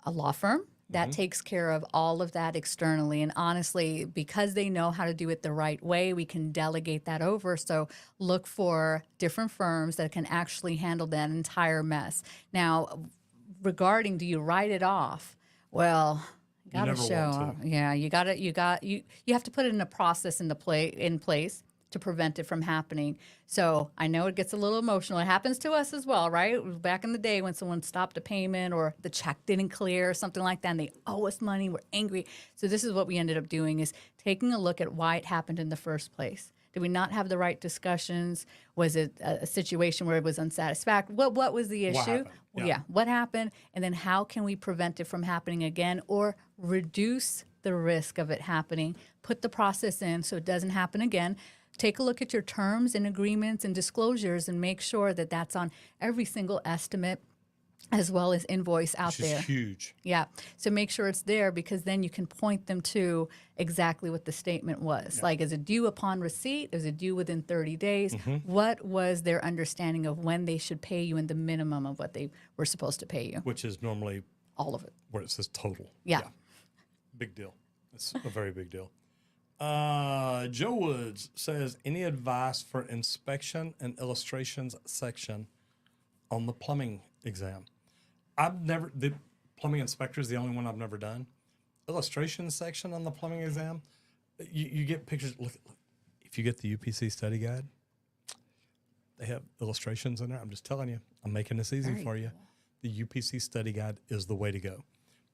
law firm that takes care of all of that externally. And honestly, because they know how to do it the right way, we can delegate that over. So look for different firms that can actually handle that entire mess. Now, regarding do you write it off? Well, you gotta never show. want to. Yeah, you have to put it in a process in place to prevent it from happening. So I know it gets a little emotional. It happens to us as well, right? Back in the day when someone stopped a payment or the check didn't clear or something like that, and they owe us money, we're angry. So this is what we ended up doing is taking a look at why it happened in the first place. Did we not have the right discussions? Was it a situation where it was unsatisfactory? What was the issue? happened? Yeah. What happened? And then how can we prevent it from happening again or reduce the risk of it happening? Put the process in so it doesn't happen again. Take a look at your terms and agreements and disclosures and make sure that that's on every single estimate as well as invoice out Which is there. huge. Yeah. So make sure it's there because then you can point them to exactly what the statement was. Like, is it due upon receipt? Is it due within 30 days? What was their understanding of when they should pay you and the minimum of what they were supposed to pay you? Which is normally All of it. where it says total. Yeah. Big deal. It's a very big deal. Joe Woods says, any advice for inspection and illustrations section on the plumbing exam? The plumbing inspector is the only one I've never done. Illustration section on the plumbing exam, you get pictures. Look, if you get the UPC study guide, they have illustrations in there. I'm just telling you, I'm making this easy Very for you. The UPC study guide is the way to go.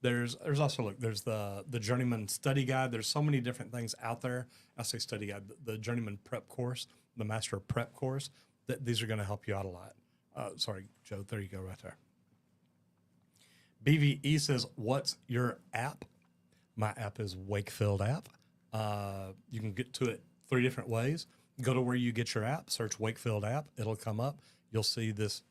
There's also, look, there's the journeyman study guide. There's so many different things out there. I say study guide, the journeyman prep course, the master prep course, these are going to help you out a lot. Sorry, Joe, there you go right there. BVE says, what's your app? My app is Wakefield app. You can get to it 3 different ways. Go to where you get your app, search Wakefield app. It'll come up. You'll see this,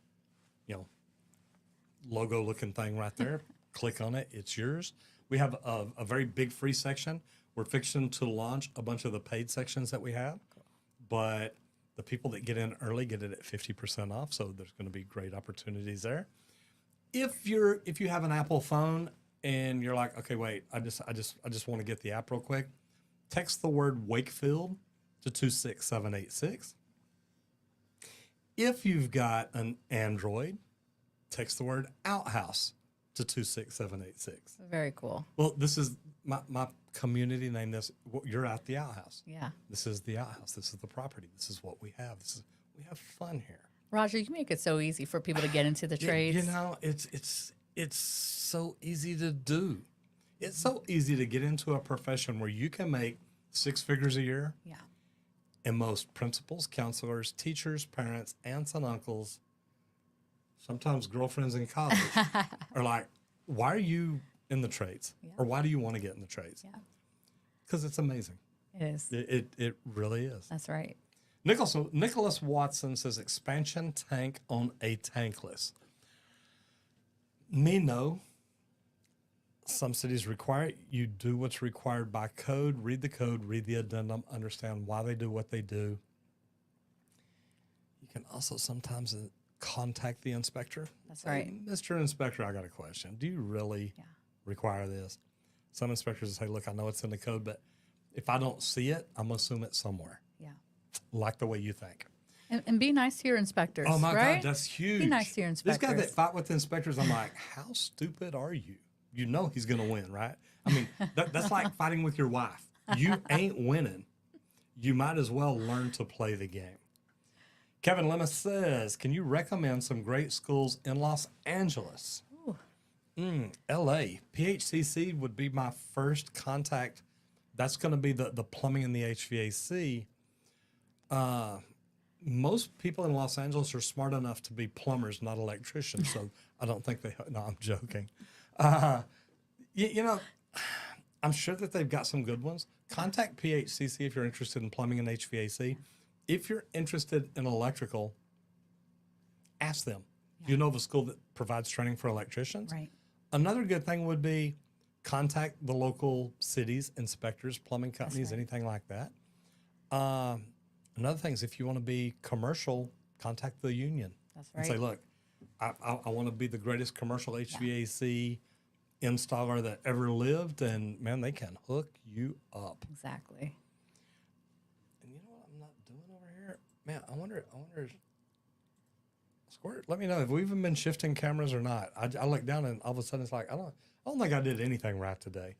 logo looking thing right there. Click on it. It's yours. We have a very big free section. We're fixing to launch a bunch of the paid sections that we have, but the people that get in early get it at 50% off. So there's going to be great opportunities there. If you have an Apple phone and you're like, okay, wait, I just want to get the app real quick, text the word Wakefield to 26786. If you've got an Android, text the word Outhouse to 26786. Very cool. Well, this is my community name this. You're at the outhouse. Yeah. This is the outhouse. This is the property. This is what we have. We have fun here. Roger, you make it so easy for people to get into the trades. It's so easy to do. It's so easy to get into a profession where you can make 6 figures a year. Yeah. And most principals, counselors, teachers, parents, aunts and uncles, sometimes girlfriends in college are like, why are you in the trades? Yeah. Or why do you want to get in the trades? Yeah. Because it's amazing. It is. It really is. That's right. Nicholas Watson says, expansion tank on a tankless. No. Some cities require it. You do what's required by code, read the addendum, understand why they do what they do. You can also sometimes contact the inspector. That's right. Hey, Mr. Inspector, I got a question. Do you really require this? Some inspectors say, look, I know it's in the code, but if I don't see it, I'm going to assume it's somewhere. Yeah. Like the way you think. And be nice to your inspectors. Oh, my right? God, that's huge. Be nice to your inspectors. This guy that fight with the inspectors, I'm like, how stupid are you? You know he's going to win, right? I mean, that's like fighting with your wife. You ain't winning. You might as well learn to play the game. Kevin Lemus says, can you recommend some great schools in Los Angeles? LA. PHCC would be my first contact. That's going to be the plumbing and the HVAC. Most people in Los Angeles are smart enough to be plumbers, not electricians. So I don't think no, I'm joking. I'm sure that they've got some good ones. Contact PHCC if you're interested in plumbing and HVAC. If you're interested in electrical, ask them. Yeah. You know of a school that provides training for electricians? Right. Another good thing would be contact the local cities, inspectors, plumbing companies, anything like that. Another thing is if you want to be commercial, contact the union. That's right. And say, look, I want to be the greatest commercial HVAC installer that ever lived, and man, they can hook you up. Exactly. And you know what I'm not doing over here? Man, I wonder, Squirt, let me know if we've even been shifting cameras or not. I look down and all of a sudden it's like, I don't think I did anything right today.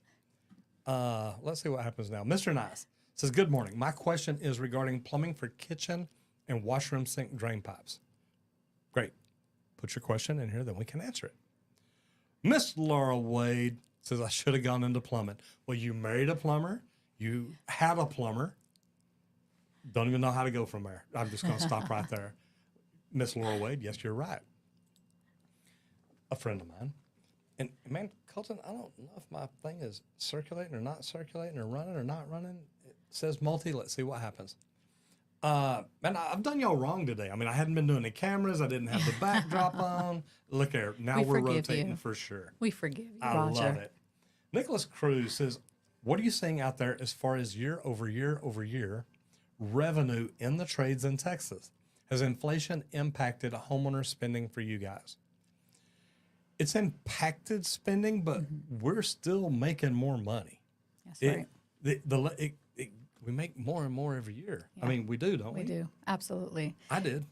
Let's see what happens now. Mr. Nice says, good morning. My question is regarding plumbing for kitchen and washroom sink drain pipes. Great. Put your question in here, then we can answer it. Miss Laura Wade says, I should have gone into plumbing. Well, you married a plumber. You had a plumber. Don't even know how to go from there. I'm just going to stop right there. Miss Laura Wade, yes, you're right. A friend of mine. And, man, Colton, I don't know if my thing is circulating or not circulating or running or not running. It says multi. Let's see what happens. Man, I've done y'all wrong today. I mean, I hadn't been doing the cameras. I didn't have the backdrop on. Look there. Now We we're forgive rotating you. for sure. We forgive you, I Roger. love it. Nicholas Cruz says, what are you seeing out there as far as year over year revenue in the trades in Texas? Has inflation impacted homeowner spending for you guys? It's impacted spending, but we're still making more money. That's right. We make more and more every year. I Yeah. mean, we do, don't we? We do. Absolutely. I did.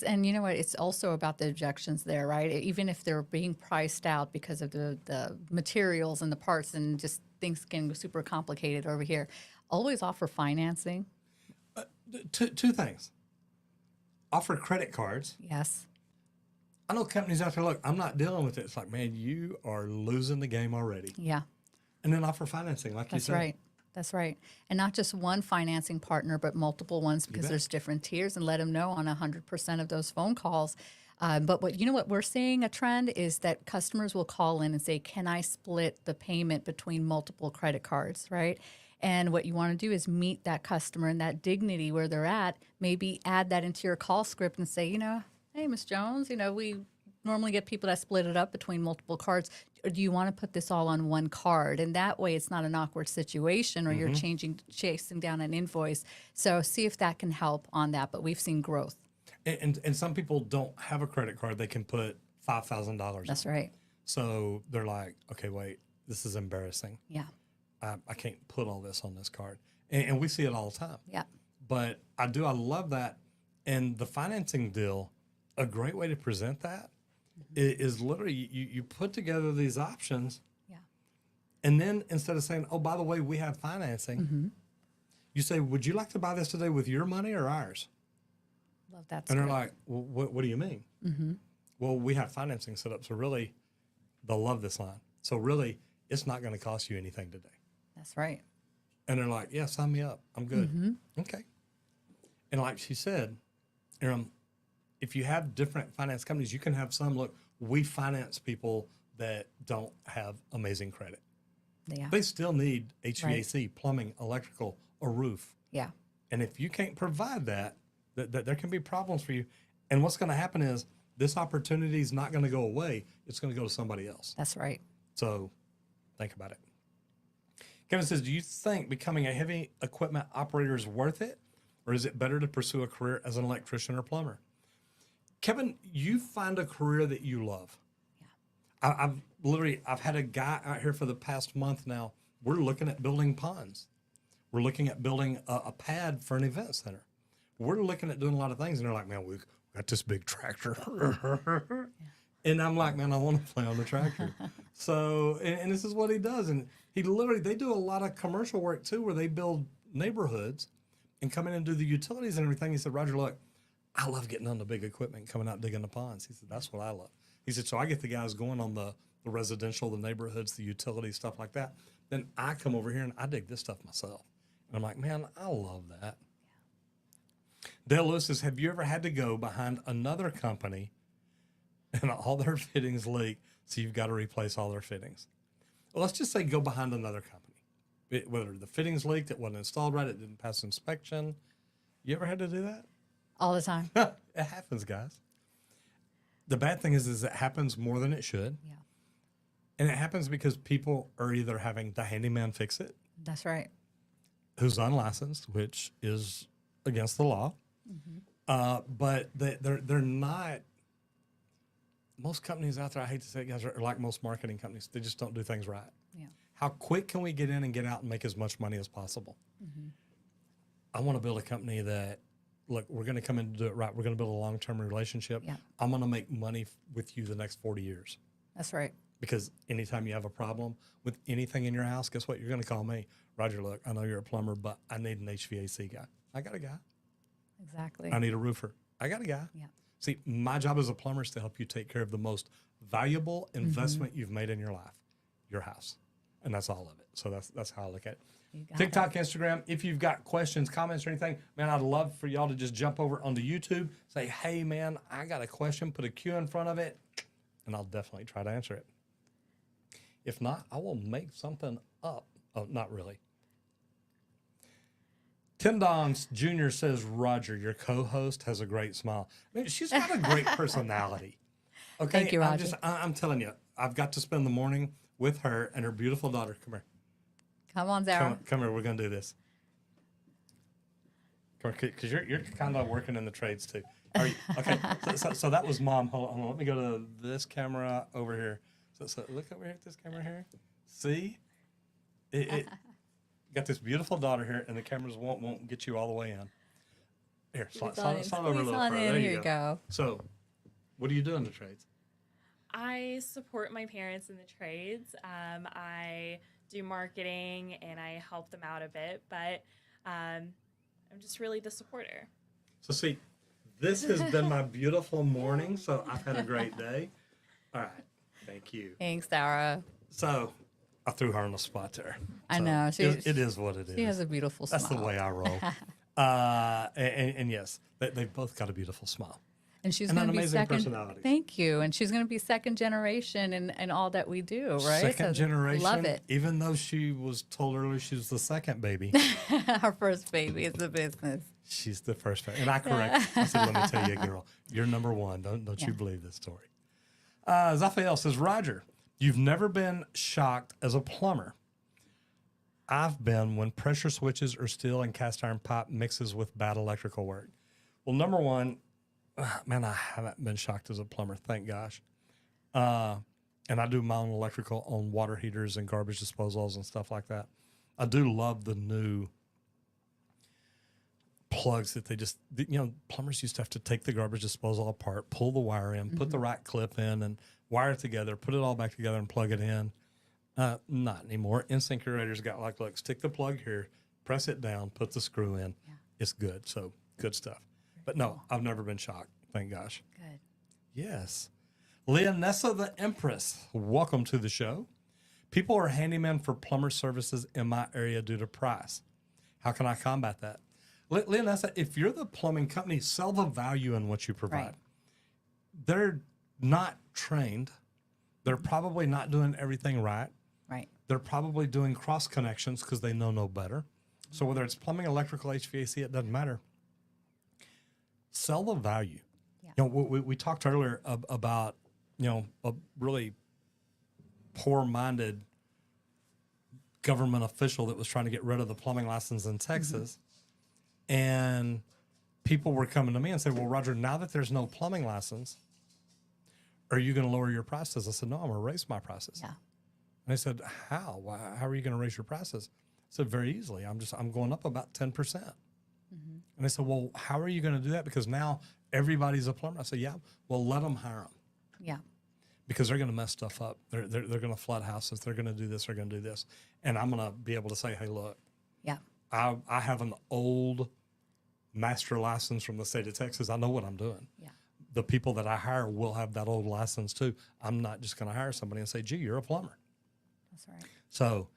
And you know what? It's also about the objections there, right? Even if they're being priced out because of the materials and the parts and just things getting super complicated over here, always offer financing. Two things. Offer credit cards. Yes. I know companies out there, look, I'm not dealing with it. It's like, man, you are losing the game already. Yeah. And then offer financing, like you That's said. right. That's right. And not just one financing partner, but multiple ones because bet. there's different tiers, and let them know on 100% of those phone calls. But what we're seeing a trend is that customers will call in and say, can I split the payment between multiple credit cards, right? And what you want to do is meet that customer and that dignity where they're at, maybe add that into your call script and say, hey, Miss Jones, we normally get people that split it up between multiple cards. Or do you want to put this all on one card? And that way it's not an awkward situation or you're chasing down an invoice. So see if that can help on that. But we've seen growth. And some people don't have a credit card. They can put $5,000. That's right. So they're like, okay, wait, this is embarrassing. Yeah. I can't put all this on this card. And we see it all the time. Yeah. But I love that. And the financing deal, a great way to present that is literally you put together these options. Yeah. And then instead of saying, oh, by the way, we have financing, you say, would you like to buy this today with your money or ours? Love that. And they're script. like, well, what do you mean? Well, we have financing set up. So really, they'll love this line. So really, it's not going to cost you anything today. That's right. And they're like, yeah, sign me up. I'm good. Okay. And like she said, if you have different finance companies, you can have some, look, we finance people that don't have amazing credit. Yeah. They still need HVAC, plumbing, electrical, a roof. Yeah. And if you can't provide that there can be problems for you. And what's going to happen is this opportunity is not going to go away. It's going to go to somebody else. That's right. So think about it. Kevin says, do you think becoming a heavy equipment operator is worth it? Or is it better to pursue a career as an electrician or plumber? Kevin, you find a career that you love. Yeah. I've had a guy out here for the past month now. We're looking at building ponds. We're looking at building a pad for an event center. We're looking at doing a lot of things. And they're like, man, we got this big tractor. And I'm like, man, I want to play on the tractor. So, and this is what he does. And they do a lot of commercial work too, where they build neighborhoods and come in and do the utilities and everything. He said, Roger, look, I love getting on the big equipment, coming out digging the ponds. He said, that's what I love. He said, so I get the guys going on the residential, the neighborhoods, the utilities, stuff like that. Then I come over here and I dig this stuff myself. And I'm like, man, I love that. Dale Lewis says, have you ever had to go behind another company and all their fittings leak, so you've got to replace all their fittings? Well, let's just say go behind another company. Whether the fittings leaked, it wasn't installed right, it didn't pass inspection. You ever had to do that? All the time. It happens, guys. The bad thing is it happens more than it should. Yeah. And it happens because people are either having the handyman fix it, That's right. who's unlicensed, which is against the law. But they're not. Most companies out there, I hate to say it, guys, are like most marketing companies. They just don't do things right. Yeah. How quick can we get in and get out and make as much money as possible? I want to build a company that, look, we're going to come in and do it right. We're going to build a long-term relationship. Yeah. I'm going to make money with you the next 40 years. That's right. Because anytime you have a problem with anything in your house, guess what? You're going to call me. Roger, look, I know you're a plumber, but I need an HVAC guy. I got a guy. Exactly. I need a roofer. I got a guy. Yeah. See, my job as a plumber is to help you take care of the most valuable investment you've made in your life, your house. And that's all of it. So that's how I look at it. You got TikTok, Instagram, if you've got questions, comments, or anything, man, I'd love for y'all to just jump over onto YouTube, say, hey, man, I got a question, put a Q in front of it, and I'll definitely try to answer it. If not, I will make something up. Oh, not really. Tim Dons Jr. says, Roger, your co-host has a great smile. I mean, she's got a great personality. Okay, Thank you, Roger. I'm telling you, I've got to spend the morning with her and her beautiful daughter. Come here. Come on, Zara. Come here. We're going to do this. Come here, because you're kind of working in the trades too. Are you? Okay, so that was Mom. Hold on. Let me go to this camera over here. So look over here at this camera here. See? It got this beautiful daughter here, and the cameras won't get you all the way in. Here, slide over a little further. There Here you go. So, what do you do in the trades? I support my parents in the trades. I do marketing and I help them out a bit, but I'm just really the supporter. So see, this has been my beautiful morning, so I've had a great day. All right, thank you. Thanks, Zara. So I threw her on the spot there. I So know. it is what it is. She has a beautiful smile. That's the way I roll. And yes, they've both got a beautiful smile. And she's And going an to be amazing second. personality. Thank you. And she's going to be second generation in all that we do, right? Second So generation. Love it. Even though she was told earlier she was the second baby, Our first baby is the business. she's the first baby. And I correct. I said, let me tell you, girl, you're number one. Don't you believe this story? Zaphael says, Roger, you've never been shocked as a plumber. I've been when pressure switches or steel and cast iron pipe mixes with bad electrical work. Well, number one, man, I haven't been shocked as a plumber, thank gosh. And I do my own electrical on water heaters and garbage disposals and stuff like that. I do love the new plugs that they just, plumbers used to have to take the garbage disposal apart, pull the wire in, put the right clip in, and wire it together, put it all back together and plug it in. Not anymore. Incinerator's got like, look, stick the plug here, press it down, put the screw in. Yeah. It's good. So good stuff. But no, I've never been shocked. Thank gosh. Good. Yes. Leonessa the Empress, welcome to the show. People are handymen for plumber services in my area due to price. How can I combat that? Leonessa, if you're the plumbing company, sell the value in what you provide. Right. They're not trained. They're probably not doing everything right. Right. They're probably doing cross connections because they know no better. So whether it's plumbing, electrical, HVAC, it doesn't matter. Sell the value. Yeah. We talked earlier about, a really poor-minded government official that was trying to get rid of the plumbing license in Texas. And people were coming to me and said, well, Roger, now that there's no plumbing license, are you going to lower your prices? I said, no, I'm going to raise my prices. Yeah. And they said, how? How are you going to raise your prices? I said, very easily. I'm going up about 10%. And they said, well, how are you going to do that? Because now everybody's a plumber. I said, yeah, well, let them hire them. Yeah. Because they're going to mess stuff up. They're going to flood houses. They're going to do this. They're going to do this. And I'm going to be able to say, hey, look, Yeah. I have an old master license from the state of Texas. I know what I'm doing. Yeah. The people that I hire will have that old license too. I'm not just going to hire somebody and say, gee, you're a plumber. That's right. So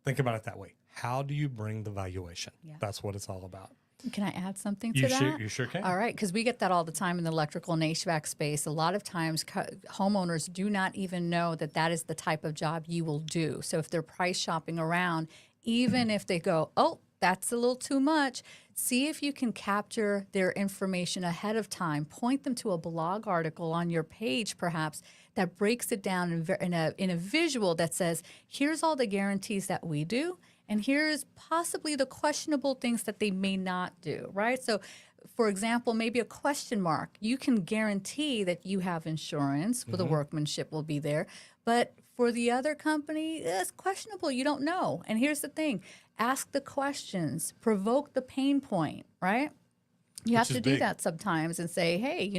think about it that way. How do you bring the valuation? Yeah. That's what it's all about. Can I add something to that? You sure can. All right, because we get that all the time in the electrical and HVAC space. A lot of times homeowners do not even know that that is the type of job you will do. So if they're price shopping around, even if they go, oh, that's a little too much, see if you can capture their information ahead of time. Point them to a blog article on your page, perhaps, that breaks it down in a visual that says, here's all the guarantees that we do, and here's possibly the questionable things that they may not do, right? So, for example, maybe a question mark. You can guarantee that you have insurance, the workmanship will be there. But for the other company, it's questionable. You don't know. And here's the thing. Ask the questions. Provoke the pain point, right? You have to do that sometimes and say, hey,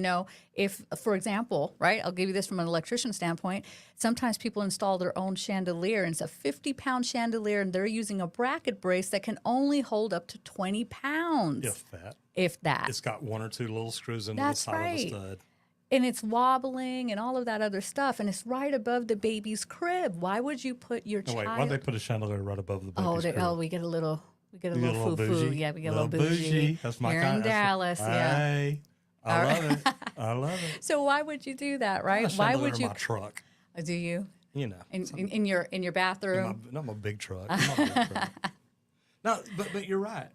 if, for example, right, I'll give you this from an electrician standpoint. Sometimes people install their own chandelier, and it's a 50-pound chandelier, and they're using a bracket brace that can only hold up to 20 pounds. If that. It's got one or two little screws into the side of the stud. And it's wobbling and all of that other stuff, and it's right above the baby's crib. Why would you put your child? Why'd they put a chandelier right above the baby's crib? Oh, we get a little... We get a little foo-foo. Yeah, we get a little bougie. That's my Here kind. in Dallas, yeah. Hey, I love it. I love it. So why would you do that, right? Why would you? My truck. Do you? In your bathroom? I'm a big truck. I'm a big truck. No, but you're right.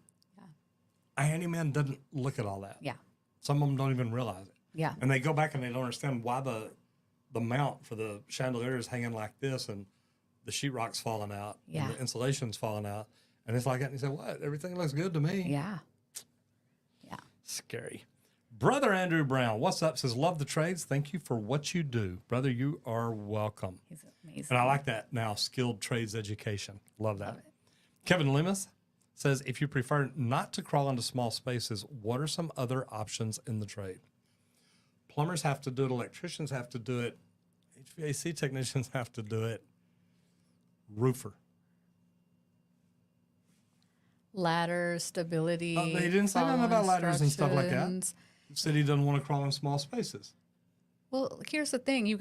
A handyman doesn't look at all that. Yeah. Some of them don't even realize it. Yeah. And they go back and they don't understand why the mount for the chandelier is hanging like this and the sheetrock's falling out Yeah. and the insulation's falling out. And it's like that. And you say, what? Everything looks good to me. Yeah. Yeah. Scary. Brother Andrew Brown, what's up? Says, love the trades. Thank you for what you do. Brother, you are welcome. He's amazing. And I like that now, skilled trades education. Love that. Love it. Kevin Limas says, if you prefer not to crawl into small spaces, what are some other options in the trade? Plumbers have to do it. Electricians have to do it. HVAC technicians have to do it. Roofer. Ladders, stability. They didn't say nothing about ladders and stuff like that. instructions. Said he doesn't want to crawl in small spaces. Well, here's the thing: you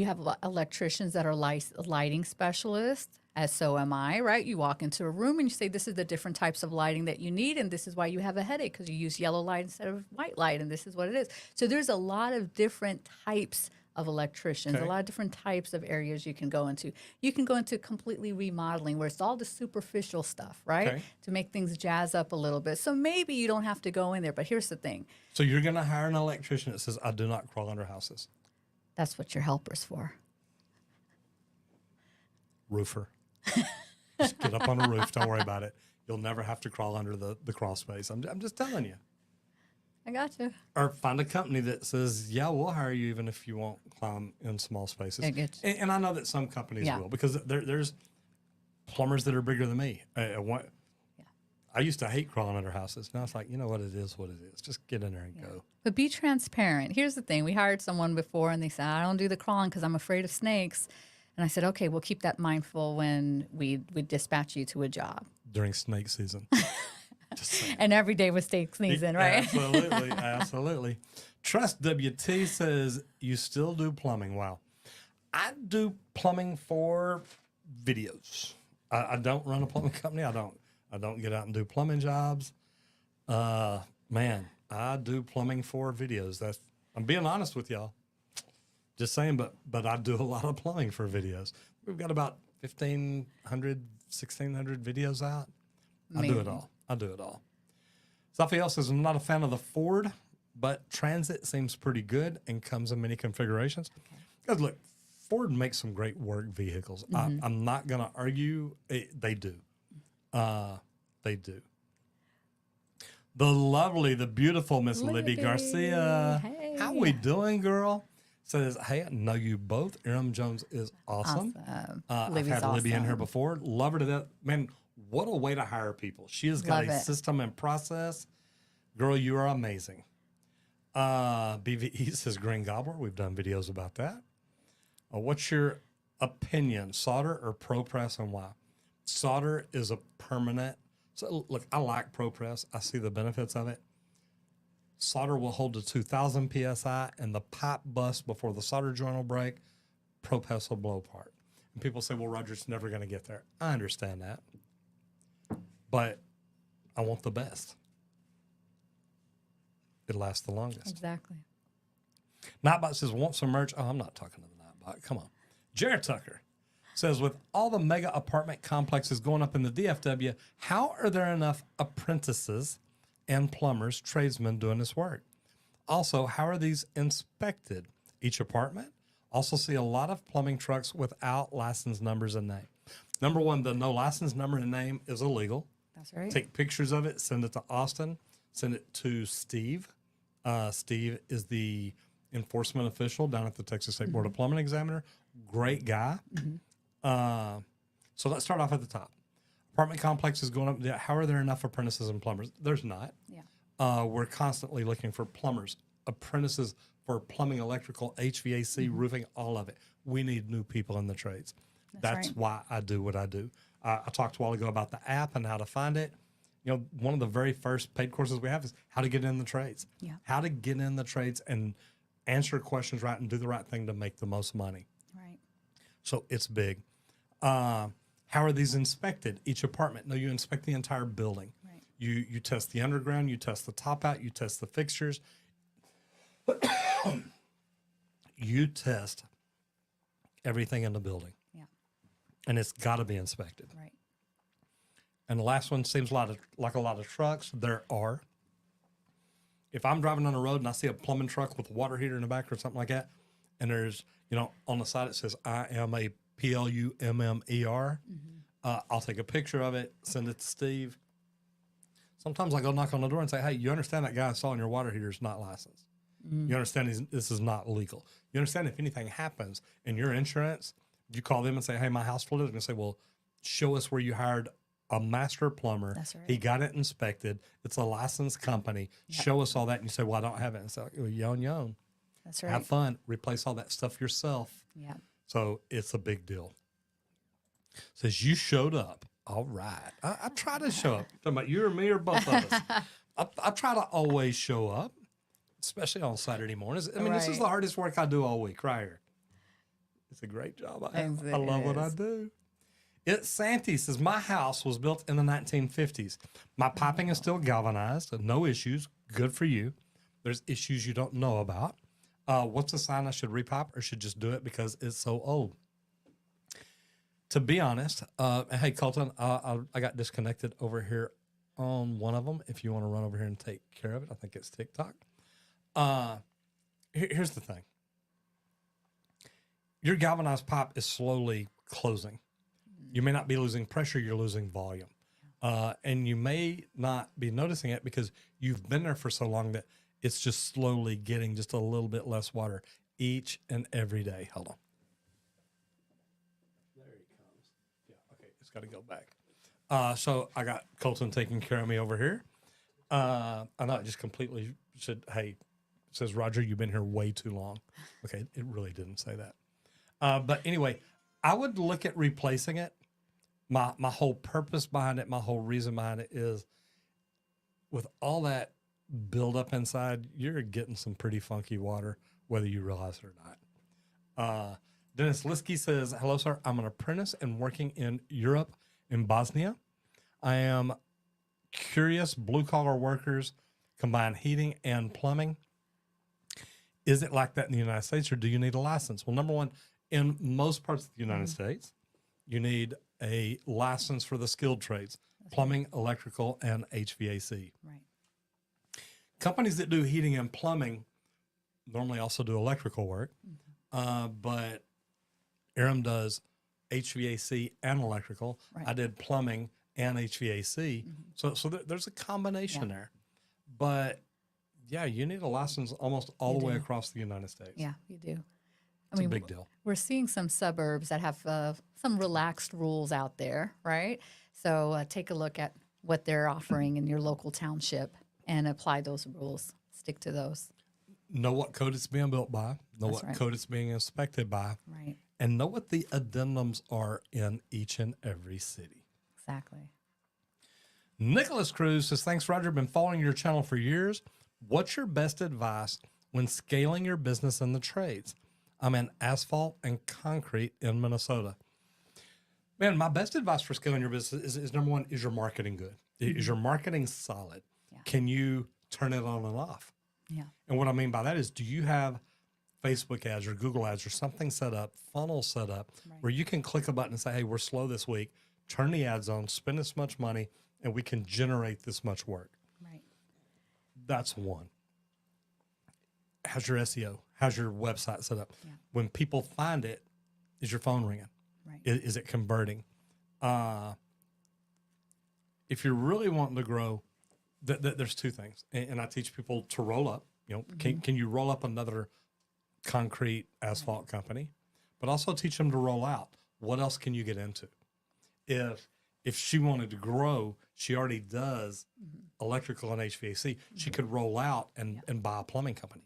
have electricians that are lighting specialists, as so am I, right? You walk into a room and you say, "This is the different types of lighting that you need, and this is why you have a headache because you use yellow light instead of white light, and this is what it is." So there's a lot of different types of electricians, Okay. a lot of different types of areas you can go into. You can go into completely remodeling, where it's all the superficial stuff, right, Okay. to make things jazz up a little bit. So maybe you don't have to go in there. But here's the thing: So you're going to hire an electrician that says, I do not crawl under houses. that's what your helper's for. Roofer. Just get up on a roof. Don't worry about it. You'll never have to crawl under the crawl space. I'm just telling you. I got you. Or find a company that says, yeah, we'll hire you even if you won't climb in small spaces. I get you. And I know that some companies Yeah. will, because there's plumbers that are bigger than me. I used to hate crawling under houses. Now it's like, you know what it is. Just get in there and go. But be transparent. Here's the thing. We hired someone before and they said, I don't do the crawling because I'm afraid of snakes. And I said, okay, we'll keep that mindful when we dispatch you to a job. During snake season. Just saying. And every day was snake season, right? Absolutely, absolutely. Trust WT says you still do plumbing. Wow. I do plumbing for videos. I don't run a plumbing company. I don't get out and do plumbing jobs. Man, I do plumbing for videos. I'm being honest with y'all. Just saying, but I do a lot of plumbing for videos. We've got about 1,500, 1,600 videos out. I do it all. Raphael says, I'm not a fan of the Ford, but Transit seems pretty good and comes in many configurations. Because look, Ford makes some great work vehicles. I'm not going to argue. They do. They do. The beautiful Miss Libby Garcia. Hey. How we doing, girl? Says, hey, I know you both. Aram Jones is awesome. I've Libby's had Libby in awesome. here before. Love her to death. Man, what a way to hire people. She has got Love a it. system and process. Girl, you are amazing. BVE says Green Gobbler. We've done videos about that. What's your opinion, solder or ProPress, and why? Solder is a permanent. So look, I like ProPress. I see the benefits of it. Solder will hold to 2,000 PSI, and the pipe busts before the solder joint will break. ProPress will blow apart. And people say, well, Roger's never going to get there. I understand that. But I want the best. It lasts the longest. Exactly. Nightbot says, want some merch? Oh, I'm not talking to the Nightbot. Come on. Jared Tucker says, with all the mega apartment complexes going up in the DFW, how are there enough apprentices and plumbers, tradesmen doing this work? Also, how are these inspected? Each apartment? Also see a lot of plumbing trucks without license numbers and name. Number one, the no license number and name is illegal. That's right. Take pictures of it, send it to Austin, send it to Steve. Steve is the enforcement official down at the Texas State Board of Plumbing Examiner. Great guy. So let's start off at the top. Apartment complex is going up. How are there enough apprentices and plumbers? There's not. Yeah. We're constantly looking for plumbers, apprentices for plumbing, electrical, HVAC, roofing, all of it. We need new people in the trades. That's right. why I do what I do. I talked a while ago about the app and how to find it. You know, one of the very first paid courses we have is how to get in the trades. Yeah. How to get in the trades and answer questions right and do the right thing to make the most money. Right. So it's big. How are these inspected? Each apartment? No, you inspect the entire building. Right. You test the underground, you test the top out, you test the fixtures. You test everything in the building. Yeah. And it's got to be inspected. Right. And the last one seems like a lot of trucks. There are. if I'm driving on the road and I see a plumbing truck with a water heater in the back or something like that, and there's, on the side it says, I am a PLUMMER, I'll take a picture of it, send it to Steve. Sometimes I go knock on the door and say, hey, you understand that guy installing your water heater is not licensed. You understand this is not legal. You understand if anything happens in your insurance, you call them and say, hey, my house flooded. They're going to say, well, show us where you hired a master plumber. That's right. He got it inspected. It's a licensed company. Yep. Show us all that. And you say, well, I don't have it. And it's like, well, yon. That's right. Have fun. Replace all that stuff yourself. Yeah. So it's a big deal. Says you showed up. All right. I try to show up. Talking about you or me or both of us. I try to always show up, especially on Saturday mornings. I mean, this is Right. the hardest work I do all week right here. It's a great job. I love what I do. Santi says, my house was built in the 1950s. My piping is still galvanized. No issues. Good for you. There's issues you don't know about. What's a sign I should repipe or should just do it because it's so old? To be honest, hey, Colton, I got disconnected over here on one of them. If you want to run over here and take care of it, I think it's TikTok. Here's the thing. Your galvanized pipe is slowly closing. You may not be losing pressure, you're losing volume. And you may not be noticing it because you've been there for so long that it's just slowly getting just a little bit less water each and every day. Hold on. There he comes. Yeah, okay, it's got to go back. So I got Colton taking care of me over here. I know I just completely said, hey, it says, Roger, you've been here way too long. Okay, it really didn't say that. But anyway, I would look at replacing it. My whole purpose behind it, my whole reason behind it is with all that buildup inside, you're getting some pretty funky water, whether you realize it or not. Dennis Liskey says, hello, sir. I'm an apprentice and working in Europe, in Bosnia. I am curious, blue-collar workers combine heating and plumbing. Is it like that in the United States, or do you need a license? Well, number one, in most parts of the United States, you need a license for the skilled trades, plumbing, electrical, and HVAC. Right. Companies that do heating and plumbing normally also do electrical work, but Aram does HVAC and electrical. Right. I did plumbing and HVAC. So there's a combination there. But, yeah, you need a license almost all the way across the United States. Yeah, you do. It's a big deal. We're seeing some suburbs that have some relaxed rules out there, right? So take a look at what they're offering in your local township and apply those rules. Stick to those. Know what code it's being built by. Know That's what right. code it's being inspected by. Right. And know what the addendums are in each and every city. Exactly. Nicholas Cruz says, thanks, Roger. Been following your channel for years. What's your best advice when scaling your business in the trades? I'm in asphalt and concrete in Minnesota. Man, my best advice for scaling your business is number one, is your marketing good? Is your marketing solid? Yeah. Can you turn it on and off? Yeah. And what I mean by that is, do you have Facebook ads or Google ads or something set up, funnel set up, where you can click a button and say, hey, we're slow this week, turn the ads on, spend this much money, and we can generate this much work. Right. That's one. How's your SEO? How's your website set up? Yeah. When people find it, is your phone ringing? Right. Is it converting? If you're really wanting to grow, there's two things. And I teach people to roll up. Can you roll up another concrete asphalt company? But also teach them to roll out. What else can you get into? If she wanted to grow, she already does electrical and HVAC. She could roll out and buy a plumbing company.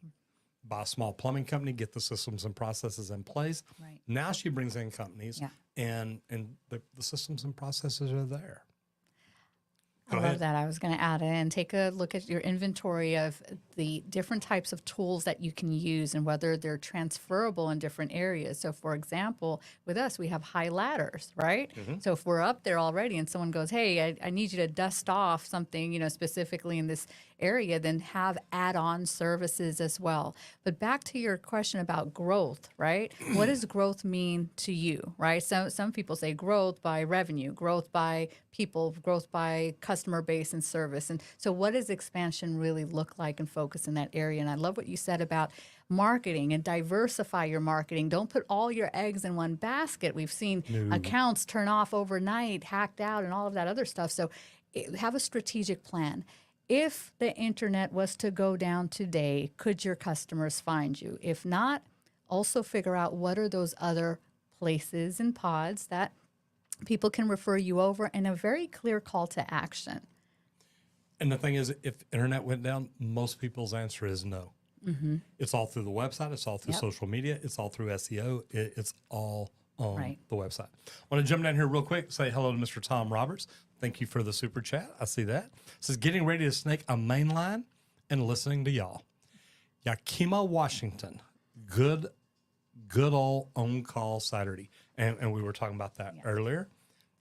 Buy a small plumbing company, get the systems and processes in place. Right. Now she brings in companies, and the systems and processes are there. I love that. I was going to add in, take a look at your inventory of the different types of tools that you can use and whether they're transferable in different areas. So, for example, with us, we have high ladders, right? So if we're up there already and someone goes, hey, I need you to dust off something, specifically in this area, then have add-on services as well. But back to your question about growth, right? What does growth mean to you, right? So some people say growth by revenue, growth by people, growth by customer customer base and service. And so what does expansion really look like and focus in that area? And I love what you said about marketing and diversify your marketing. Don't put all your eggs in one basket. We've seen accounts turn off overnight, hacked out, and all of that other stuff. So have a strategic plan. If the internet was to go down today, could your customers find you? If not, also figure out what are those other places and pods that people can refer you over, and a very clear call to action. And the thing is, if internet went down, most people's answer is no. It's all through the website. It's all through social media. It's all through SEO. It's all on the website. I want to jump down here real quick, say hello to Mr. Tom Roberts. Thank you for the super chat. I see that. It says, getting ready to snake a main line and listening to y'all. Yakima, Washington. Good old on-call Saturday. And we were talking about that earlier.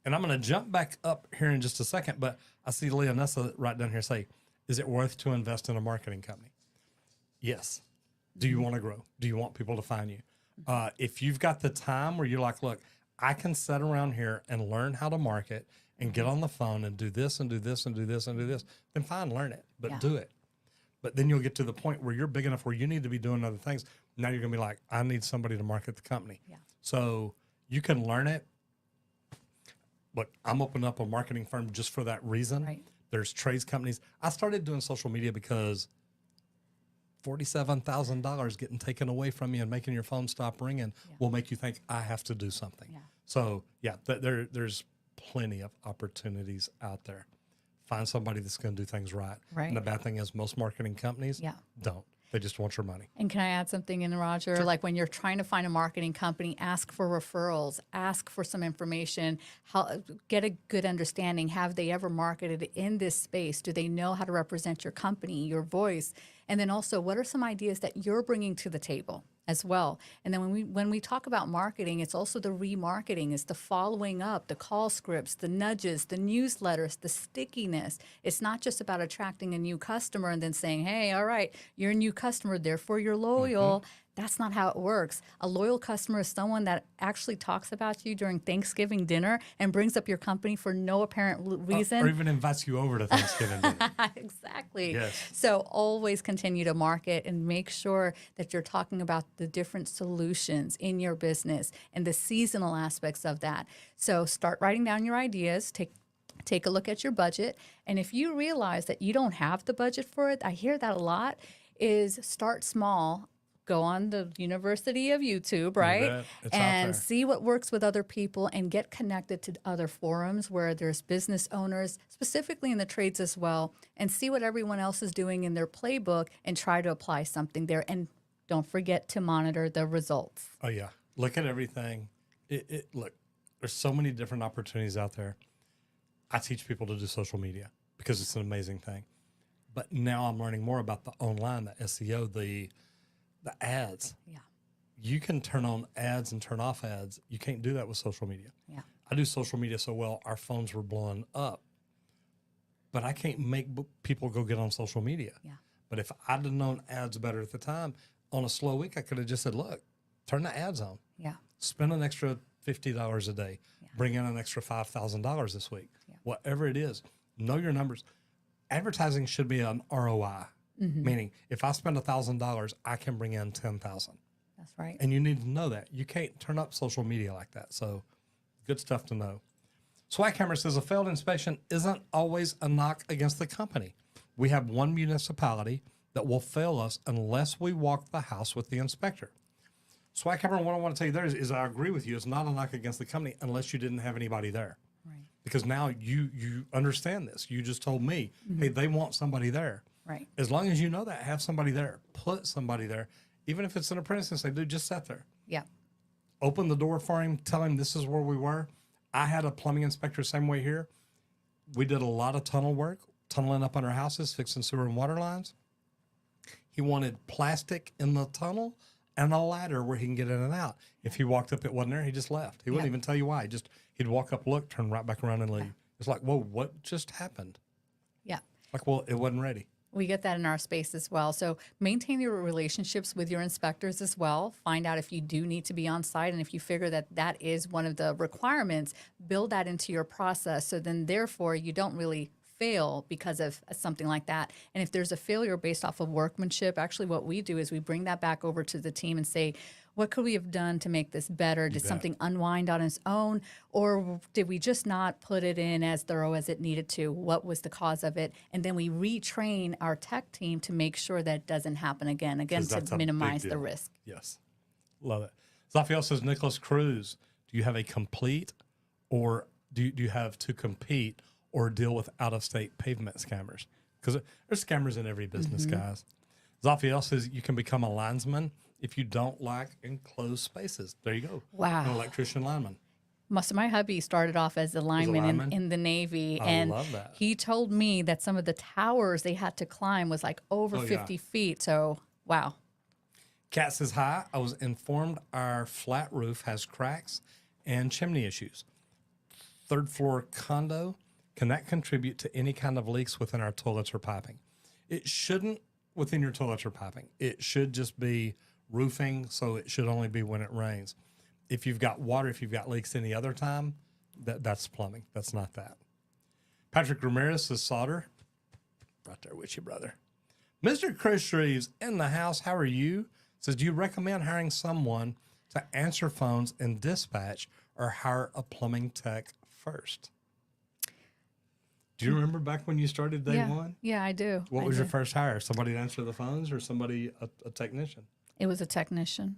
And I'm going to jump back up here in just a second, but I see Leonessa right down here say, is it worth to invest in a marketing company? Yes. Do you want to grow? Do you want people to find you? If you've got the time where you're like, look, I can sit around here and learn how to market and get on the phone and do this and do this and do this and do this, then fine, learn it, but do it. But then you'll get to the point where you're big enough where you need to be doing other things. Now you're going to be like, I need somebody to market the company. So you can learn it. Look, I'm opening up a marketing firm just for that reason. There's trades companies. I started doing social media because $47,000 getting taken away from you and making your phone stop ringing will make you think I have to do something. So there's plenty of opportunities out there. Find somebody that's going to do things right. And the bad thing is most marketing companies don't. They just want your money. And can I add something in, Roger? Like when you're trying to find a marketing company, ask for referrals, ask for some information, get a good understanding. Have they ever marketed in this space? Do they know how to represent your company, your voice? And then also, what are some ideas that you're bringing to the table as well? And then when we talk about marketing, it's also the remarketing, it's the following up, the call scripts, the nudges, the newsletters, the stickiness. It's not just about attracting a new customer and then saying, hey, all right, you're a new customer, therefore you're loyal. That's not how it works. A loyal customer is someone that actually talks about you during Thanksgiving dinner and brings up your company for no apparent reason. Or even invites you over to Thanksgiving dinner. Exactly. Yes. So always continue to market and make sure that you're talking about the different solutions in your business and the seasonal aspects of that. So start writing down your ideas. Take a look at your budget. And if you realize that you don't have the budget for it, I hear that a lot, is start small. Go on the University of YouTube, right? And see what works with other people and get connected to other forums where there's business owners, specifically in the trades as well, and see what everyone else is doing in their playbook and try to apply something there. And don't forget to monitor the results. Oh, yeah. Look at everything. Look, there's so many different opportunities out there. I teach people to do social media because it's an amazing thing. But now I'm learning more about the online, the SEO, the ads. You can turn on ads and turn off ads. You can't do that with social media. I do social media so well, our phones were blowing up. But I can't make people go get on social media. But if I'd have known ads better at the time, on a slow week, I could have just said, look, turn the ads on. Spend an extra $50 a day. Bring in an extra $5,000 this week. Whatever it is, know your numbers. Advertising should be an ROI. Meaning, if I spend $1,000, I can bring in $10,000. That's right. And you need to know that. You can't turn up social media like that. So, good stuff to know. Swag Hammer says a failed inspection isn't always a knock against the company. We have one municipality that will fail us unless we walk the house with the inspector. Swag Hammer, what I want to tell you there is I agree with you. It's not a knock against the company unless you didn't have anybody there. Because now you understand this. You just told me, hey, they want somebody there. As long as you know that, have somebody there. Put somebody there. Even if it's an apprentice, and say, dude, just sit there. Open the door for him. Tell him this is where we were. I had a plumbing inspector same way here. We did a lot of tunnel work, tunneling up under houses, fixing sewer and water lines. He wanted plastic in the tunnel and a ladder where he can get in and out. If he walked up, it wasn't there, he just left. He wouldn't even tell you why. He'd walk up, look, turn right back around and leave. It's like, whoa, what just happened? Like, well, it wasn't ready. We get that in our space as well. So maintain your relationships with your inspectors as well. Find out if you do need to be on site. And if you figure that that is one of the requirements, build that into your process. So then therefore you don't really fail because of something like that. And if there's a failure based off of workmanship, actually what we do is we bring that back over to the team and say, what could we have done to make this better? Did something unwind on its own? Or did we just not put it in as thorough as it needed to? What was the cause of it? And then we retrain our tech team to make sure that it doesn't happen again 'Cause that's to a minimize big the deal. risk. Yes. Love it. Zafiel says, Nicholas Cruz, do you have a complete or do you have to compete or deal with out-of-state pavement scammers? Because there's scammers in every business, guys. Zafiel says you can become a linesman if you don't like enclosed spaces. There you go. Wow. An electrician lineman. My hubby started off as a lineman lineman? in the Navy, I and love that. he told me that some of the towers they had to climb was like over Oh, yeah. 50 feet. So, wow. Kat says, hi, I was informed our flat roof has cracks and chimney issues. Third floor condo, can that contribute to any kind of leaks within our toilets or piping? It shouldn't within your toilets or piping. It should just be roofing, so it should only be when it rains. If you've got water, if you've got leaks any other time, that's plumbing. That's not that. Patrick Ramirez says solder. Right there with you, brother. Mr. Chris Reeves in the house. How are you? Says, do you recommend hiring someone to answer phones and dispatch or hire a plumbing tech first? Do you remember back when you started day one? Yeah, I do. What I was your do. first hire? Somebody to answer the phones or somebody, a technician? It was a technician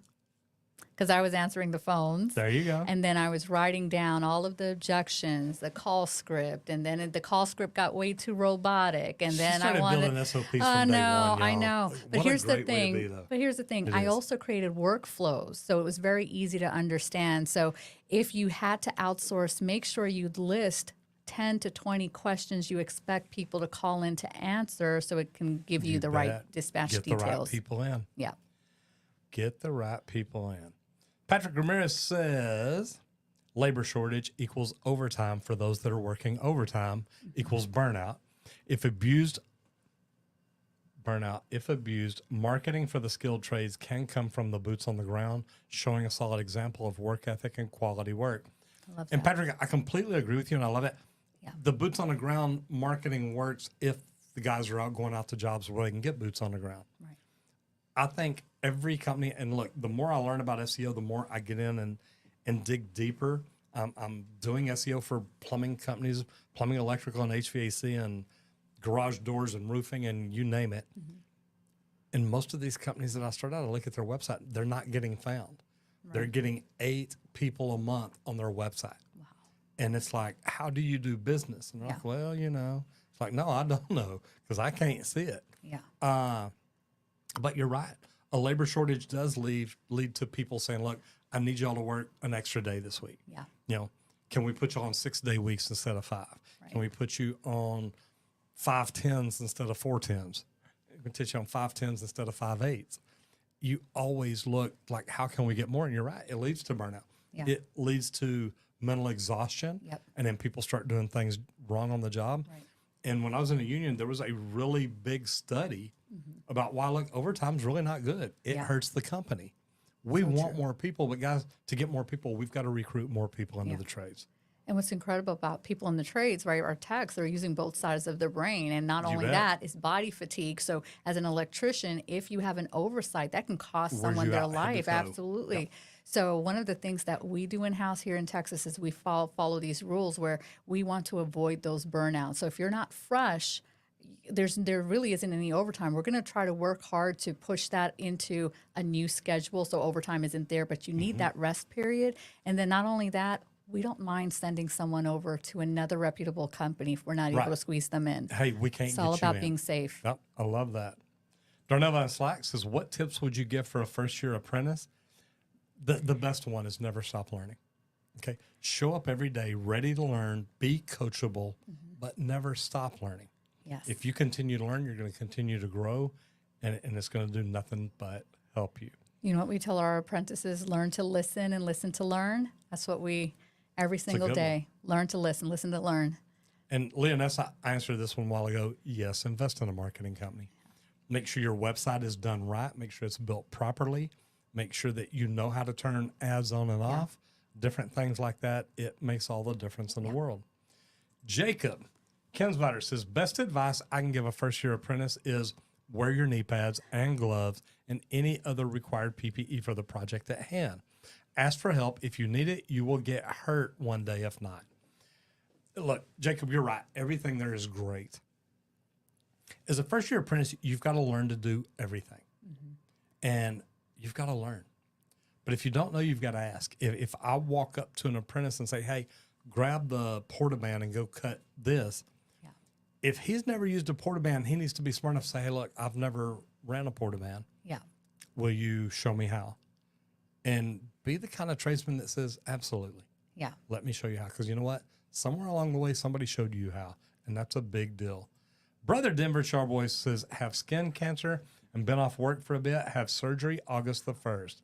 because I was answering the phones. There you go. And then I was writing down all of the objections, the call script, and then the call script got way too robotic. And She then started I wanted building SOPs from I day know, one, I y'all. know. What But a here's the great way to be, thing. though. But here's the thing. It I is. also created workflows, so it was very easy to understand. So if you had to outsource, make sure you list 10 to 20 questions you expect people to call in to answer, so it can give you the right bet. dispatch Get details. the right people in. Yeah. Get the right people in. Patrick Ramirez says labor shortage equals overtime for those that are working overtime equals burnout. If abused, marketing for the skilled trades can come from the boots on the ground, showing a solid example of work ethic and quality work. I love And that. Patrick, I completely agree with you, and I love it. Yeah. The boots on the ground marketing works if the guys are out going out to jobs where they can get boots on the ground. Right. I think every company, and look, the more I learn about SEO, the more I get in and dig deeper. I'm doing SEO for plumbing companies, plumbing, electrical, and HVAC, and garage doors and roofing, and you name it. And most of these companies that I start out, I look at their website, they're not getting found. They're getting 8 people a month on their website. Wow. And it's like, how do you do business? And they're like, well, it's like, no, I don't know because I can't see it. Yeah. But you're right. A labor shortage does lead to people saying, look, I need y'all to work an extra day this week. Yeah. Can we put you on 6-day weeks instead of 5? Right. Can we put you on 5 10s instead of 4 10s? We can put you on 5 10s instead of 5 8s. You always look like, how can we get more? And you're right. It leads to burnout. Yeah. It leads to mental exhaustion. Yep. And then people start doing things wrong on the job. Right. And when I was in a union, there was a really big study about why, look, overtime's really not good. It hurts the company. We want more people, but guys, to get more people, we've got to recruit more people into the trades. And what's incredible about people in the trades, right, our techs, they're using both sides of their brain. And not only bet. that, is body fatigue. So as an electrician, if you have an oversight, that can cost Wears someone you their out head to life. toe. Absolutely. Yep. So one of the things that we do in-house here in Texas is we follow these rules where we want to avoid those burnouts. So if you're not fresh, there really isn't any overtime. We're going to try to work hard to push that into a new schedule so overtime isn't there, but you need that rest period. And then not only that, we don't mind sending someone over to another reputable company if we're not able to squeeze them in. Hey, we can't It's get all you about in. being safe. Yep, I love that. Darnell Van Slack says, what tips would you give for a first-year apprentice? The best one is never stop learning. Okay? Show up every day ready to learn, be coachable, but never stop learning. Yes. If you continue to learn, you're going to continue to grow, and it's going to do nothing but help you. You know what we tell our apprentices? Learn to listen and listen to learn. That's what we, every single good day, learn to listen to learn. And Leoness, I answered this one a while ago. Yes, invest in a marketing company. Make sure your website is done right. Make sure it's built properly. Make sure that you know how to turn ads on and off. Different things like that. It makes all the difference in the world. Jacob, Ken Svider says, best advice I can give a first-year apprentice is wear your knee pads and gloves and any other required PPE for the project at hand. Ask for help. If you need it, you will get hurt one day if not. Look, Jacob, you're right. Everything there is great. As a first-year apprentice, you've got to learn to do everything. And you've got to learn. But if you don't know, you've got to ask. If I walk up to an apprentice and say, hey, grab the portaband and go cut this, if he's never used a portaband, he needs to be smart enough to say, hey, look, I've never ran a portaband. Yeah. Will you show me how? And be the kind of tradesman that says, absolutely. Yeah. Let me show you how. Because you know what? Somewhere along the way, somebody showed you how. And that's a big deal. Brother Denver Charboy says, have skin cancer and been off work for a bit. Have surgery August the 1st.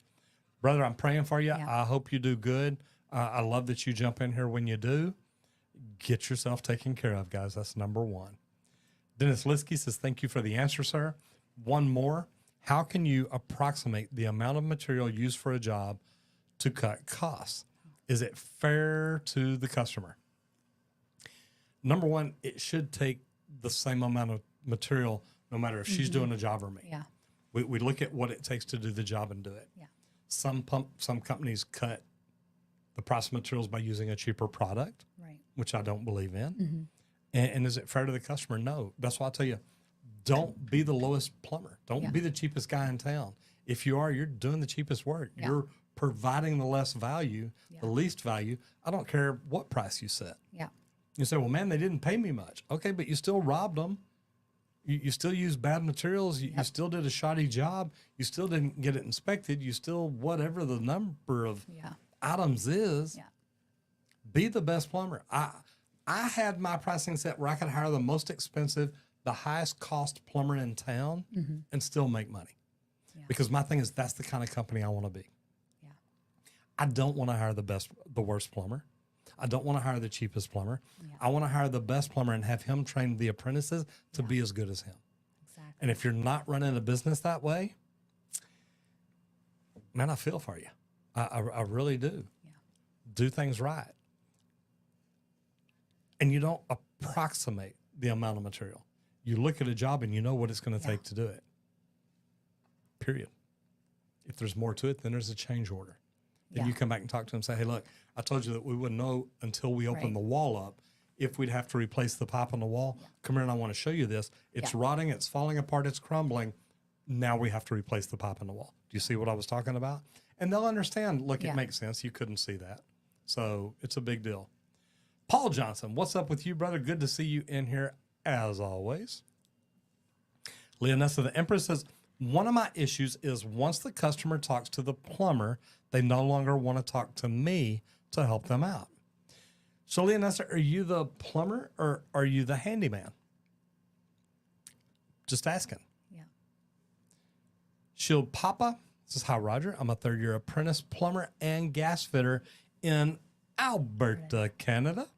Brother, I'm praying for you. Yeah. I hope you do good. I love that you jump in here when you do. Get yourself taken care of, guys. That's number one. Dennis Liskey says, thank you for the answer, sir. One more. How can you approximate the amount of material used for a job to cut costs? Is it fair to the customer? Number one, it should take the same amount of material no matter if she's doing a job or me. Yeah. We look at what it takes to do the job and do it. Yeah. Some companies cut the price of materials by using a cheaper product, Right. which I don't believe in. And is it fair to the customer? No. That's why I tell you, don't be the lowest plumber. Don't be the cheapest guy in town. If you are, you're doing the cheapest work. Yeah. You're providing the less value, the least value. I don't care what price you set. Yeah. You say, well, man, they didn't pay me much. Okay, but you still robbed them. You still used bad materials. You still did a shoddy job. You still didn't get it inspected. You still, whatever the number of items is, be the best plumber. I had my pricing set where I could hire the most expensive, the highest cost plumber in town and still make money. Yeah. Because my thing is that's the kind of company I want to be. Yeah. I don't want to hire the worst plumber. I don't want to hire the cheapest plumber. I want to hire the best plumber and have him train the apprentices to be as good as him. Exactly. And if you're not running a business that way, man, I feel for you. I really do. Yeah. Do things right. And you don't approximate the amount of material. You look at a job and you know what it's going to take to do it. Period. If there's more to it, then there's a change order. Then you come back and talk to them and say, hey, look, I told you that we wouldn't know until we open the wall up if we'd have to replace the pipe on the wall. Come here and I want to show you this. It's rotting, it's falling apart, it's crumbling. Now we have to replace the pipe on the wall. Do you see what I was talking about? And they'll understand, look, it makes sense. You couldn't see that. So it's a big deal. Paul Johnson, what's up with you, brother? Good to see you in here as always. Leonessa the Empress says, one of my issues is once the customer talks to the plumber, they no longer want to talk to me to help them out. So, Leonessa, are you the plumber or are you the handyman? Just asking. Yeah. Shield Papa says, hi, Roger. I'm a third-year apprentice plumber and gas fitter in Alberta, Canada.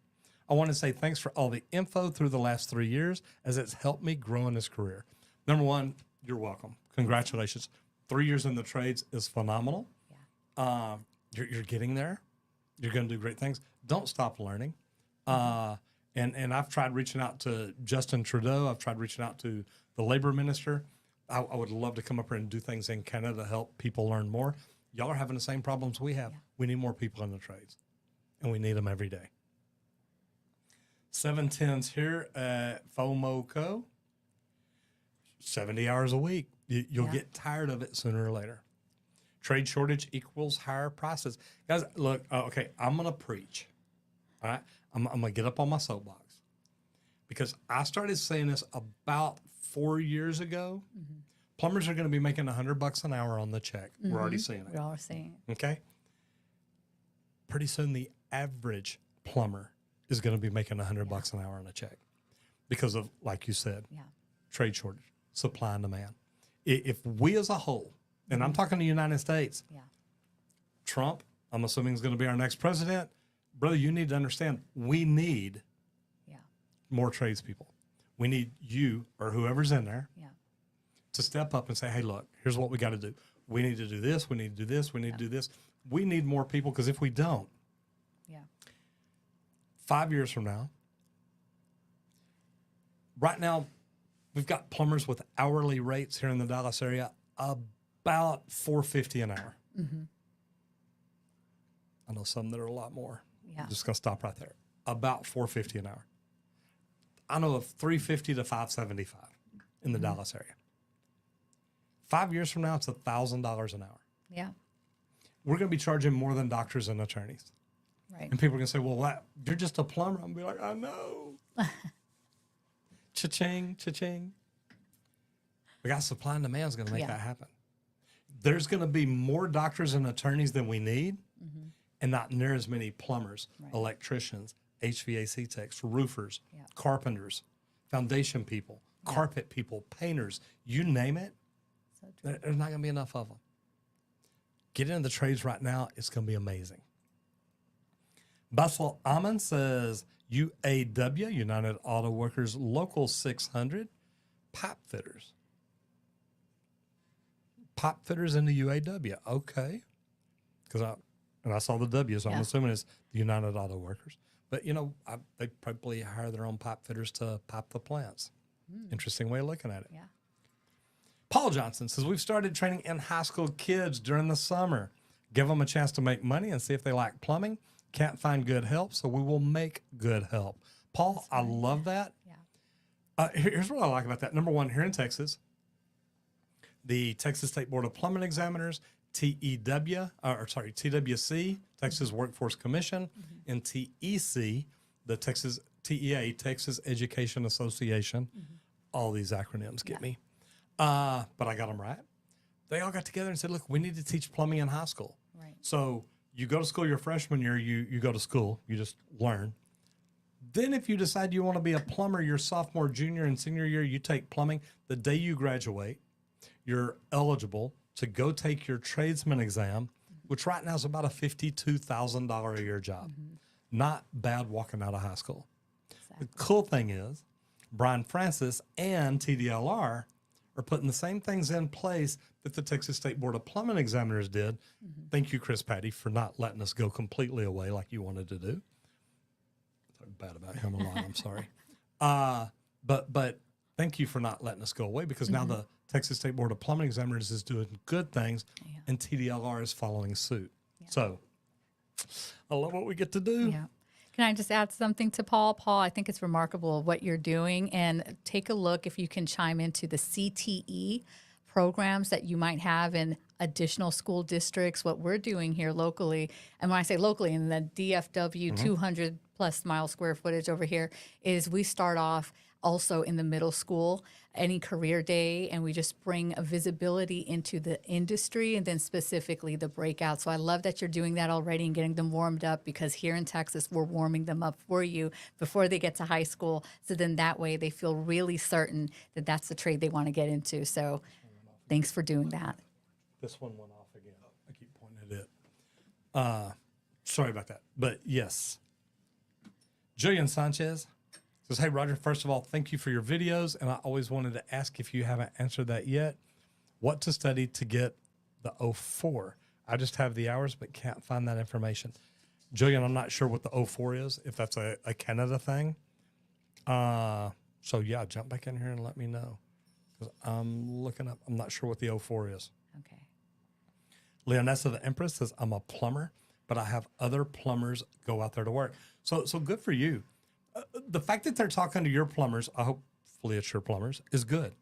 I want to say thanks for all the info through the last 3 years as it's helped me grow in this career. Number one, you're welcome. Congratulations. 3 years in the trades is phenomenal. Yeah. You're getting there. You're going to do great things. Don't stop learning. And I've tried reaching out to Justin Trudeau. I've tried reaching out to the labor minister. I would love to come up here and do things in Canada to help people learn more. Y'all are having the same problems we have. We need more people in the trades, and we need them every day. 710s here at FOMOCO. 70 hours a week. You'll get tired of it sooner or later. Trade shortage equals higher prices. Guys, look, okay, I'm going to preach. All right? I'm going to get up on my soapbox. Because I started saying this about 4 years ago. Plumbers are going to be making $100 an hour on the check. We're already seeing it. We're all seeing it. Okay? Pretty soon the average plumber is going to be making $100 an hour on a check. Because of, like you said, trade shortage, supply and demand. If we as a whole, and I'm talking to the United States, Trump, I'm assuming is going to be our next president. Brother, you need to understand, we need more tradespeople. We need you or whoever's in there to step up and say, hey, look, here's what we got to do. We need to do this. We need to do this. We need to do this. We need more people because if we don't, 5 years from now, Right now, we've got plumbers with hourly rates here in the Dallas area about $4.50 an hour. I know some that are a lot more. Yeah. I'm just gonna stop right there. About $4.50 an hour. I know of $3.50 to $5.75 in the Dallas area. 5 years from now, it's $1,000 an hour. Yeah. We're gonna be charging more than doctors and attorneys. Right. And people are gonna say, "Well, you're just a plumber." I'm gonna be like, "I know." Cha-ching, cha-ching. We got supply and demand is gonna make that happen. There's gonna be more doctors and attorneys than we need, and not near as many plumbers, electricians, HVAC techs, roofers, carpenters, foundation people, carpet people, painters, you name it. So true. There's not going to be enough of them. Get into the trades right now. It's going to be amazing. Basil Amon says, UAW, United Auto Workers, Local 600, pipe fitters. Pipe fitters in the UAW. Okay. Because I saw the W, so I'm assuming it's the United Auto Workers. But, they probably hire their own pipe fitters to pipe the plants. Interesting way of looking at it. Yeah. Paul Johnson says, we've started training in high school kids during the summer. Give them a chance to make money and see if they like plumbing. Can't find good help, so we will make good help. Paul, I love that. Yeah. Here's what I like about that. Number one, here in Texas, the Texas State Board of Plumbing Examiners, TWC, Texas Workforce Commission, and TEC, the TEA, Texas Education Association. All these acronyms get me. But I got them right. They all got together and said, look, we need to teach plumbing in high school. Right. So you go to school your freshman year, you go to school, you just learn. Then if you decide you want to be a plumber your sophomore, junior, and senior year, you take plumbing. The day you graduate, you're eligible to go take your tradesman exam, which right now is about a $52,000 a year job. Not bad walking out of high school. Exactly. The cool thing is, Brian Francis and TDLR are putting the same things in place that the Texas State Board of Plumbing Examiners did. Thank you, Chris Patty, for not letting us go completely away like you wanted to do. Talk bad about him a lot, I'm sorry. But thank you for not letting us go away, because now the Texas State Board of Plumbing Examiners is doing good things, and TDLR is following suit. So I love what we get to do. Yeah. Can I just add something to Paul? Paul, I think it's remarkable what you're doing, and take a look if you can chime into the CTE programs that you might have in additional school districts, what we're doing here locally. And when I say locally, in the DFW 200 plus mile square footage over here, is we start off also in the middle school, any career day, and we just bring a visibility into the industry and then specifically the breakout. So I love that you're doing that already and getting them warmed up, because here in Texas, we're warming them up for you before they get to high school. So then that way they feel really certain that that's the trade they want to get into. So thanks for doing that. This one went off again. I keep pointing at it. Sorry about that. But yes. Julian Sanchez says, hey, Roger, first of all, thank you for your videos. And I always wanted to ask, if you haven't answered that yet, what to study to get the 04. I just have the hours, but can't find that information. Julian, I'm not sure what the 04 is, if that's a Canada thing. So, yeah, jump back in here and let me know. Because I'm looking up. I'm not sure what the 04 is. Okay. Leonessa the Empress says, I'm a plumber, but I have other plumbers go out there to work. So good for you. The fact that they're talking to your plumbers, hopefully it's your plumbers, is good.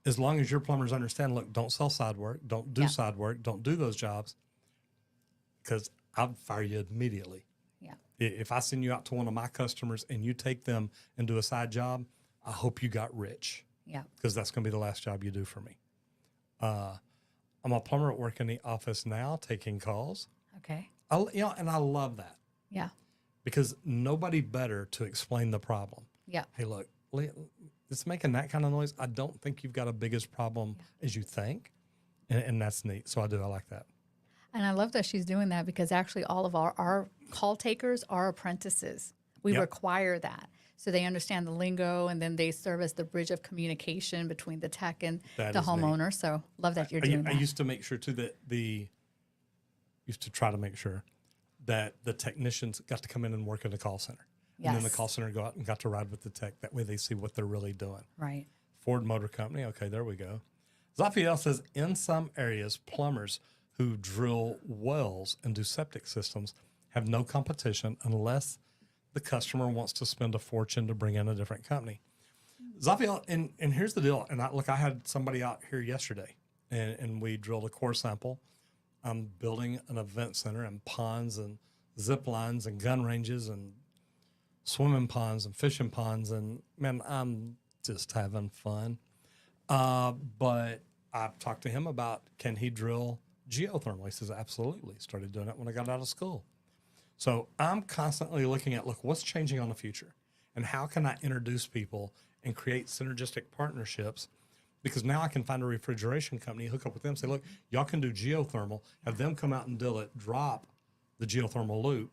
As long as your plumbers understand, look, don't sell side work, don't do side work, don't do those jobs, because I'll fire you immediately. Yeah. If I send you out to one of my customers and you take them and do a side job, I hope you got rich. Yeah. Because that's going to be the last job you do for me. I'm a plumber at work in the office now, taking calls. Okay. And I love that, Yeah. because nobody better to explain the problem. Yeah. Hey, look, it's making that kind of noise. I don't think you've got a biggest problem as you think, and that's neat. So I like that. And I love that she's doing that, because actually all of our call takers are apprentices. We require that. So they understand the lingo, and then they serve as the bridge of communication between the tech and That the is homeowner. So love that you're doing that. I used to make sure, too, that used to try to make sure that the technicians got to come in and work in the call center. And then the Yes. call center go out and got to ride with the tech. That way they see what they're really doing. Right. Ford Motor Company. Okay, there we go. Zafiel says, in some areas, plumbers who drill wells and do septic systems have no competition unless the customer wants to spend a fortune to bring in a different company. Zafiel, and here's the deal. And I had somebody out here yesterday, and we drilled a core sample. I'm building an event center and ponds and zip lines and gun ranges and swimming ponds and fishing ponds. And, man, I'm just having fun. But I talked to him about, can he drill geothermal? He says, absolutely. Started doing it when I got out of school. So I'm constantly looking at, look, what's changing on the future? And how can I introduce people and create synergistic partnerships? Because now I can find a refrigeration company, hook up with them, say, look, y'all can do geothermal, have them come out and drill it, drop the geothermal loop.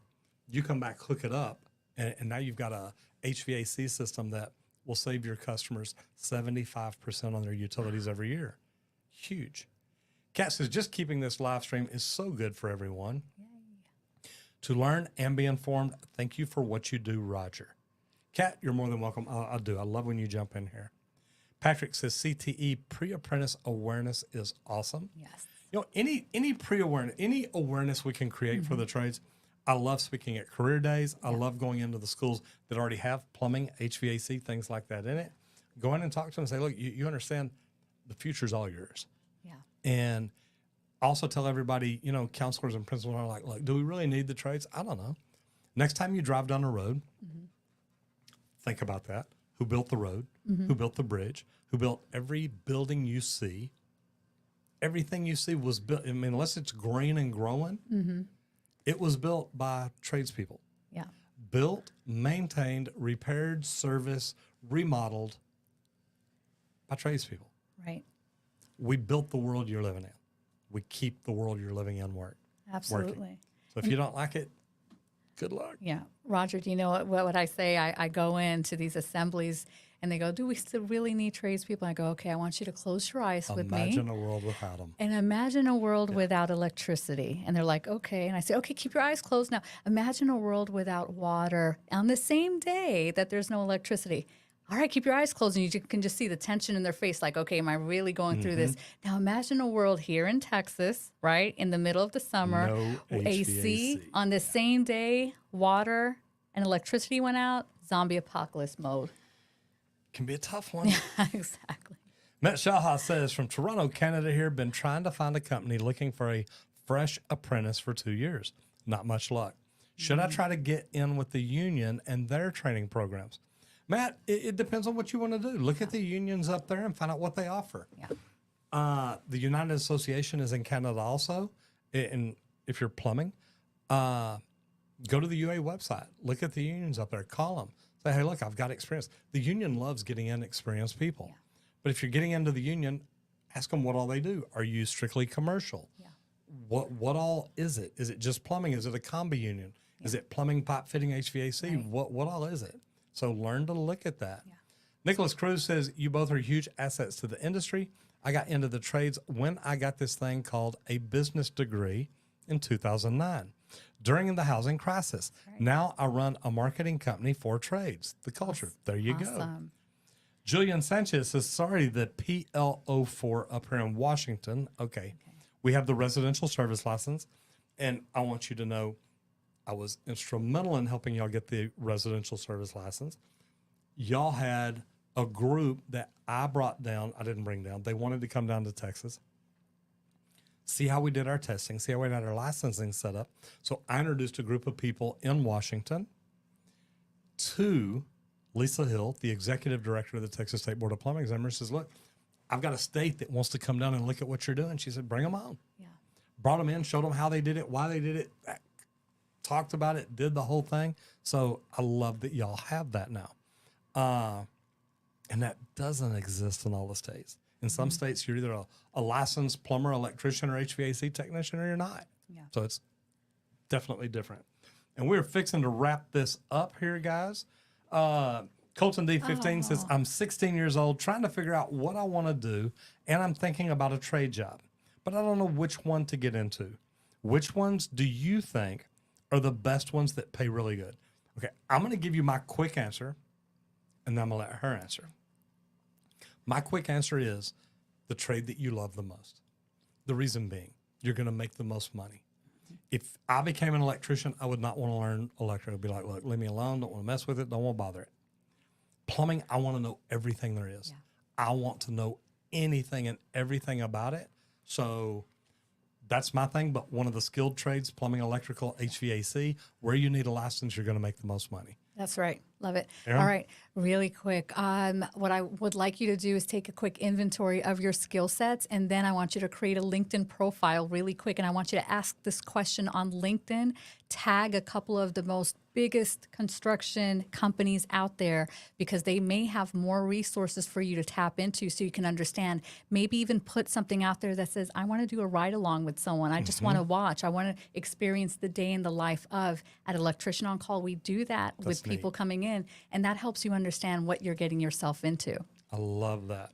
You come back, hook it up, and now you've got a HVAC system that will save your customers 75% on their utilities every year. Huge. Kat says, just keeping this live stream is so good for everyone. Yay. To learn and be informed, thank you for what you do, Roger. Kat, you're more than welcome. I do. I love when you jump in here. Patrick says, CTE pre-apprentice awareness is awesome. Yes. You know, any pre-awareness, any awareness we can create for the trades. I love speaking at career days. I love going into the schools that already have plumbing, HVAC, things like that in it. Go in and talk to them and say, look, you understand the future's all yours. Yeah. And also tell everybody, you know, counselors and principals are like, do we really need the trades? I don't know. Next time you drive down a road, think about that. Who built the road? Who built the bridge? Who built every building you see? Everything you see was built, I mean, unless it's green and growing, it was built by tradespeople. Yeah. Built, maintained, repaired, serviced, remodeled by tradespeople. Right. We built the world you're living in. We keep the world you're living in Absolutely. working. So if you don't like it, good luck. Yeah. Roger, do you know what I say? I go into these assemblies and they go, do we still really need tradespeople? I go, okay, I want you to close your eyes with me. Imagine a world without them. And imagine a world without electricity. And they're like, okay. And I say, okay, keep your eyes closed now. Imagine a world without water on the same day that there's no electricity. All right, keep your eyes closed, and you can just see the tension in their face, like, okay, am I really going through this? Now imagine a world here in Texas, right, in the middle of the summer, No AC, HVAC. on the same day, water and electricity went out, zombie apocalypse mode. Can be a tough one. Exactly. Matt Shaha says, from Toronto, Canada here, been trying to find a company looking for a fresh apprentice for 2 years. Not much luck. Should I try to get in with the union and their training programs? Matt, it depends on what you want to do. Look at the unions up there and find out what they offer. Yeah. The United Association is in Canada also. And if you're plumbing, go to the UA website. Look at the unions up there. Call them. Say, hey, look, I've got experience. The union loves getting in experienced people. Yeah. But if you're getting into the union, ask them what all they do. Are you strictly commercial? Yeah. What all is it? Is it just plumbing? Is it a combi union? Is it plumbing, pipe fitting, HVAC? Right. What all is it? So learn to look at that. Yeah. Nicholas Cruz says, you both are huge assets to the industry. I got into the trades when I got this thing called a business degree in 2009 during the housing crisis. Right. Now I run a marketing company for trades. The culture. There you go. Awesome. Julian Sanchez says, sorry, the PLO4 up here in Washington. Okay. We have the residential service license. And I want you to know, I was instrumental in helping y'all get the residential service license. Y'all had a group that I brought down. I didn't bring down. They wanted to come down to Texas, see how we did our testing, see how we had our licensing set up. So I introduced a group of people in Washington to Lisa Hill, the executive director of the Texas State Board of Plumbing Examiners. Says, look, I've got a state that wants to come down and look at what you're doing. She said, bring them on. Yeah. Brought them in, showed them how they did it, why they did it, talked about it, did the whole thing. So I love that y'all have that now. And that doesn't exist in all the states. In some states, you're either a licensed plumber, electrician, or HVAC technician, or you're not. Yeah. So it's definitely different. And we're fixing to wrap this up here, guys. Colton D15 says, I'm 16 years old, trying to figure out what I want to do, and I'm thinking about a trade job, but I don't know which one to get into. Which ones do you think are the best ones that pay really good? Okay, I'm going to give you my quick answer, and then I'm going to let her answer. My quick answer is the trade that you love the most. The reason being, you're going to make the most money. If I became an electrician, I would not want to learn electrical. I'd be like, look, leave me alone. Don't want to mess with it. Don't want to bother it. Plumbing, I want to know everything there is. Yeah. I want to know anything and everything about it. So that's my thing. But one of the skilled trades, plumbing, electrical, HVAC, where you need a license, you're going to make the most money. That's right. Love it. Aaron? All right. Really quick. What I would like you to do is take a quick inventory of your skill sets, and then I want you to create a LinkedIn profile really quick. And I want you to ask this question on LinkedIn, tag a couple of the most biggest construction companies out there, because they may have more resources for you to tap into so you can understand. Maybe even put something out there that says, I want to do a ride along with someone. I just want to watch. I want to experience the day in the life of. At Electrician on Call, we do that with people coming in, and that helps you understand what you're getting yourself into. I love that.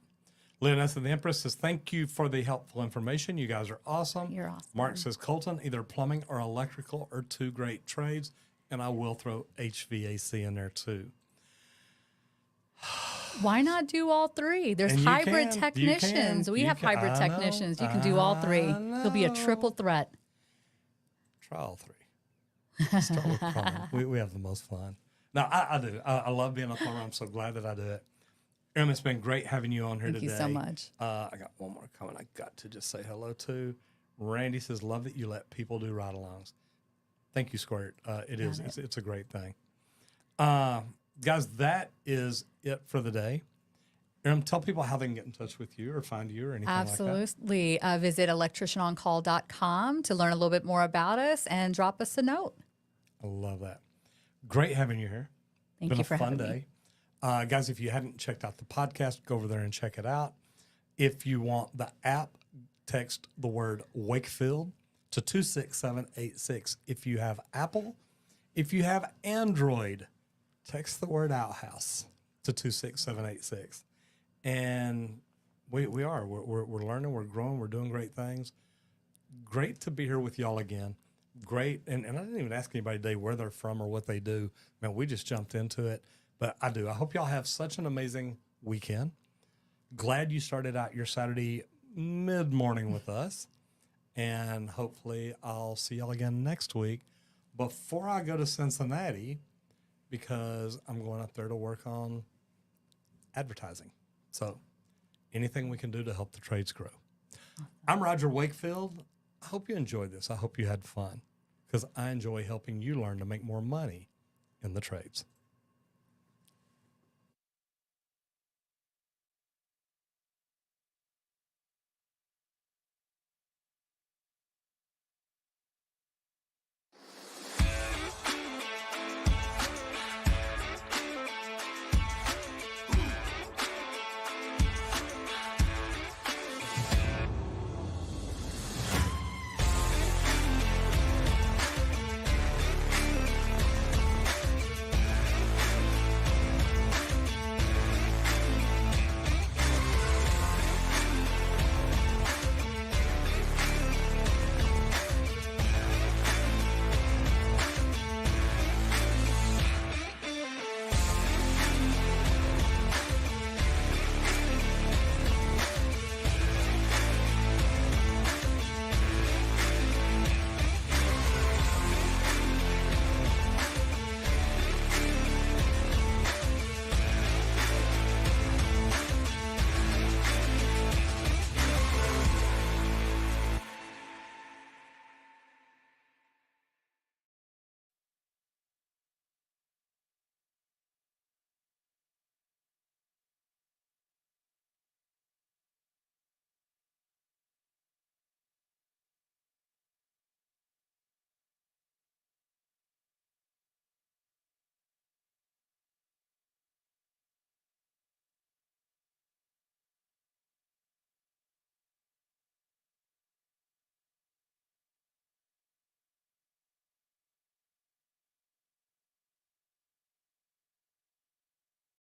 Leonessa the Empress says, thank you for the helpful information. You guys are awesome. You're awesome. Mark says, Colton, either plumbing or electrical are two great trades. And I will throw HVAC in there too. Why not do all three? There's hybrid technicians. We have hybrid technicians. You can do all three. It'll be a triple threat. Try all three. Start with plumbing. We have the most fun. No, I do. I love being a plumber. I'm so glad that I do it. Em, it's been great having you on here today. Thank you so much. I got one more comment I got to just say hello to. Randy says, love that you let people do ride-alongs. Thank you, Squirt. It's a great thing. Guys, that is it for the day. Em, tell people how they can get in touch with you or find you or anything like that. Absolutely. Visit electricianoncall.com to learn a little bit more about us and drop us a note. I love that. Great having you here. Thank you for having me. Been a fun day. Guys, if you hadn't checked out the podcast, go over there and check it out. If you want the app, text the word Wakefield to 26786. If you have Apple, if you have Android, text the word Outhouse to 26786. And we're learning, we're growing, we're doing great things. Great to be here with y'all again. Great. And I didn't even ask anybody today where they're from or what they do. Man, we just jumped into it. But I do. I hope y'all have such an amazing weekend. Glad you started out your Saturday mid-morning with us. And hopefully I'll see y'all again next week before I go to Cincinnati, because I'm going up there to work on advertising. So anything we can do to help the trades grow. I'm Roger Wakefield. I hope you enjoyed this. I hope you had fun, because I enjoy helping you learn to make more money in the trades.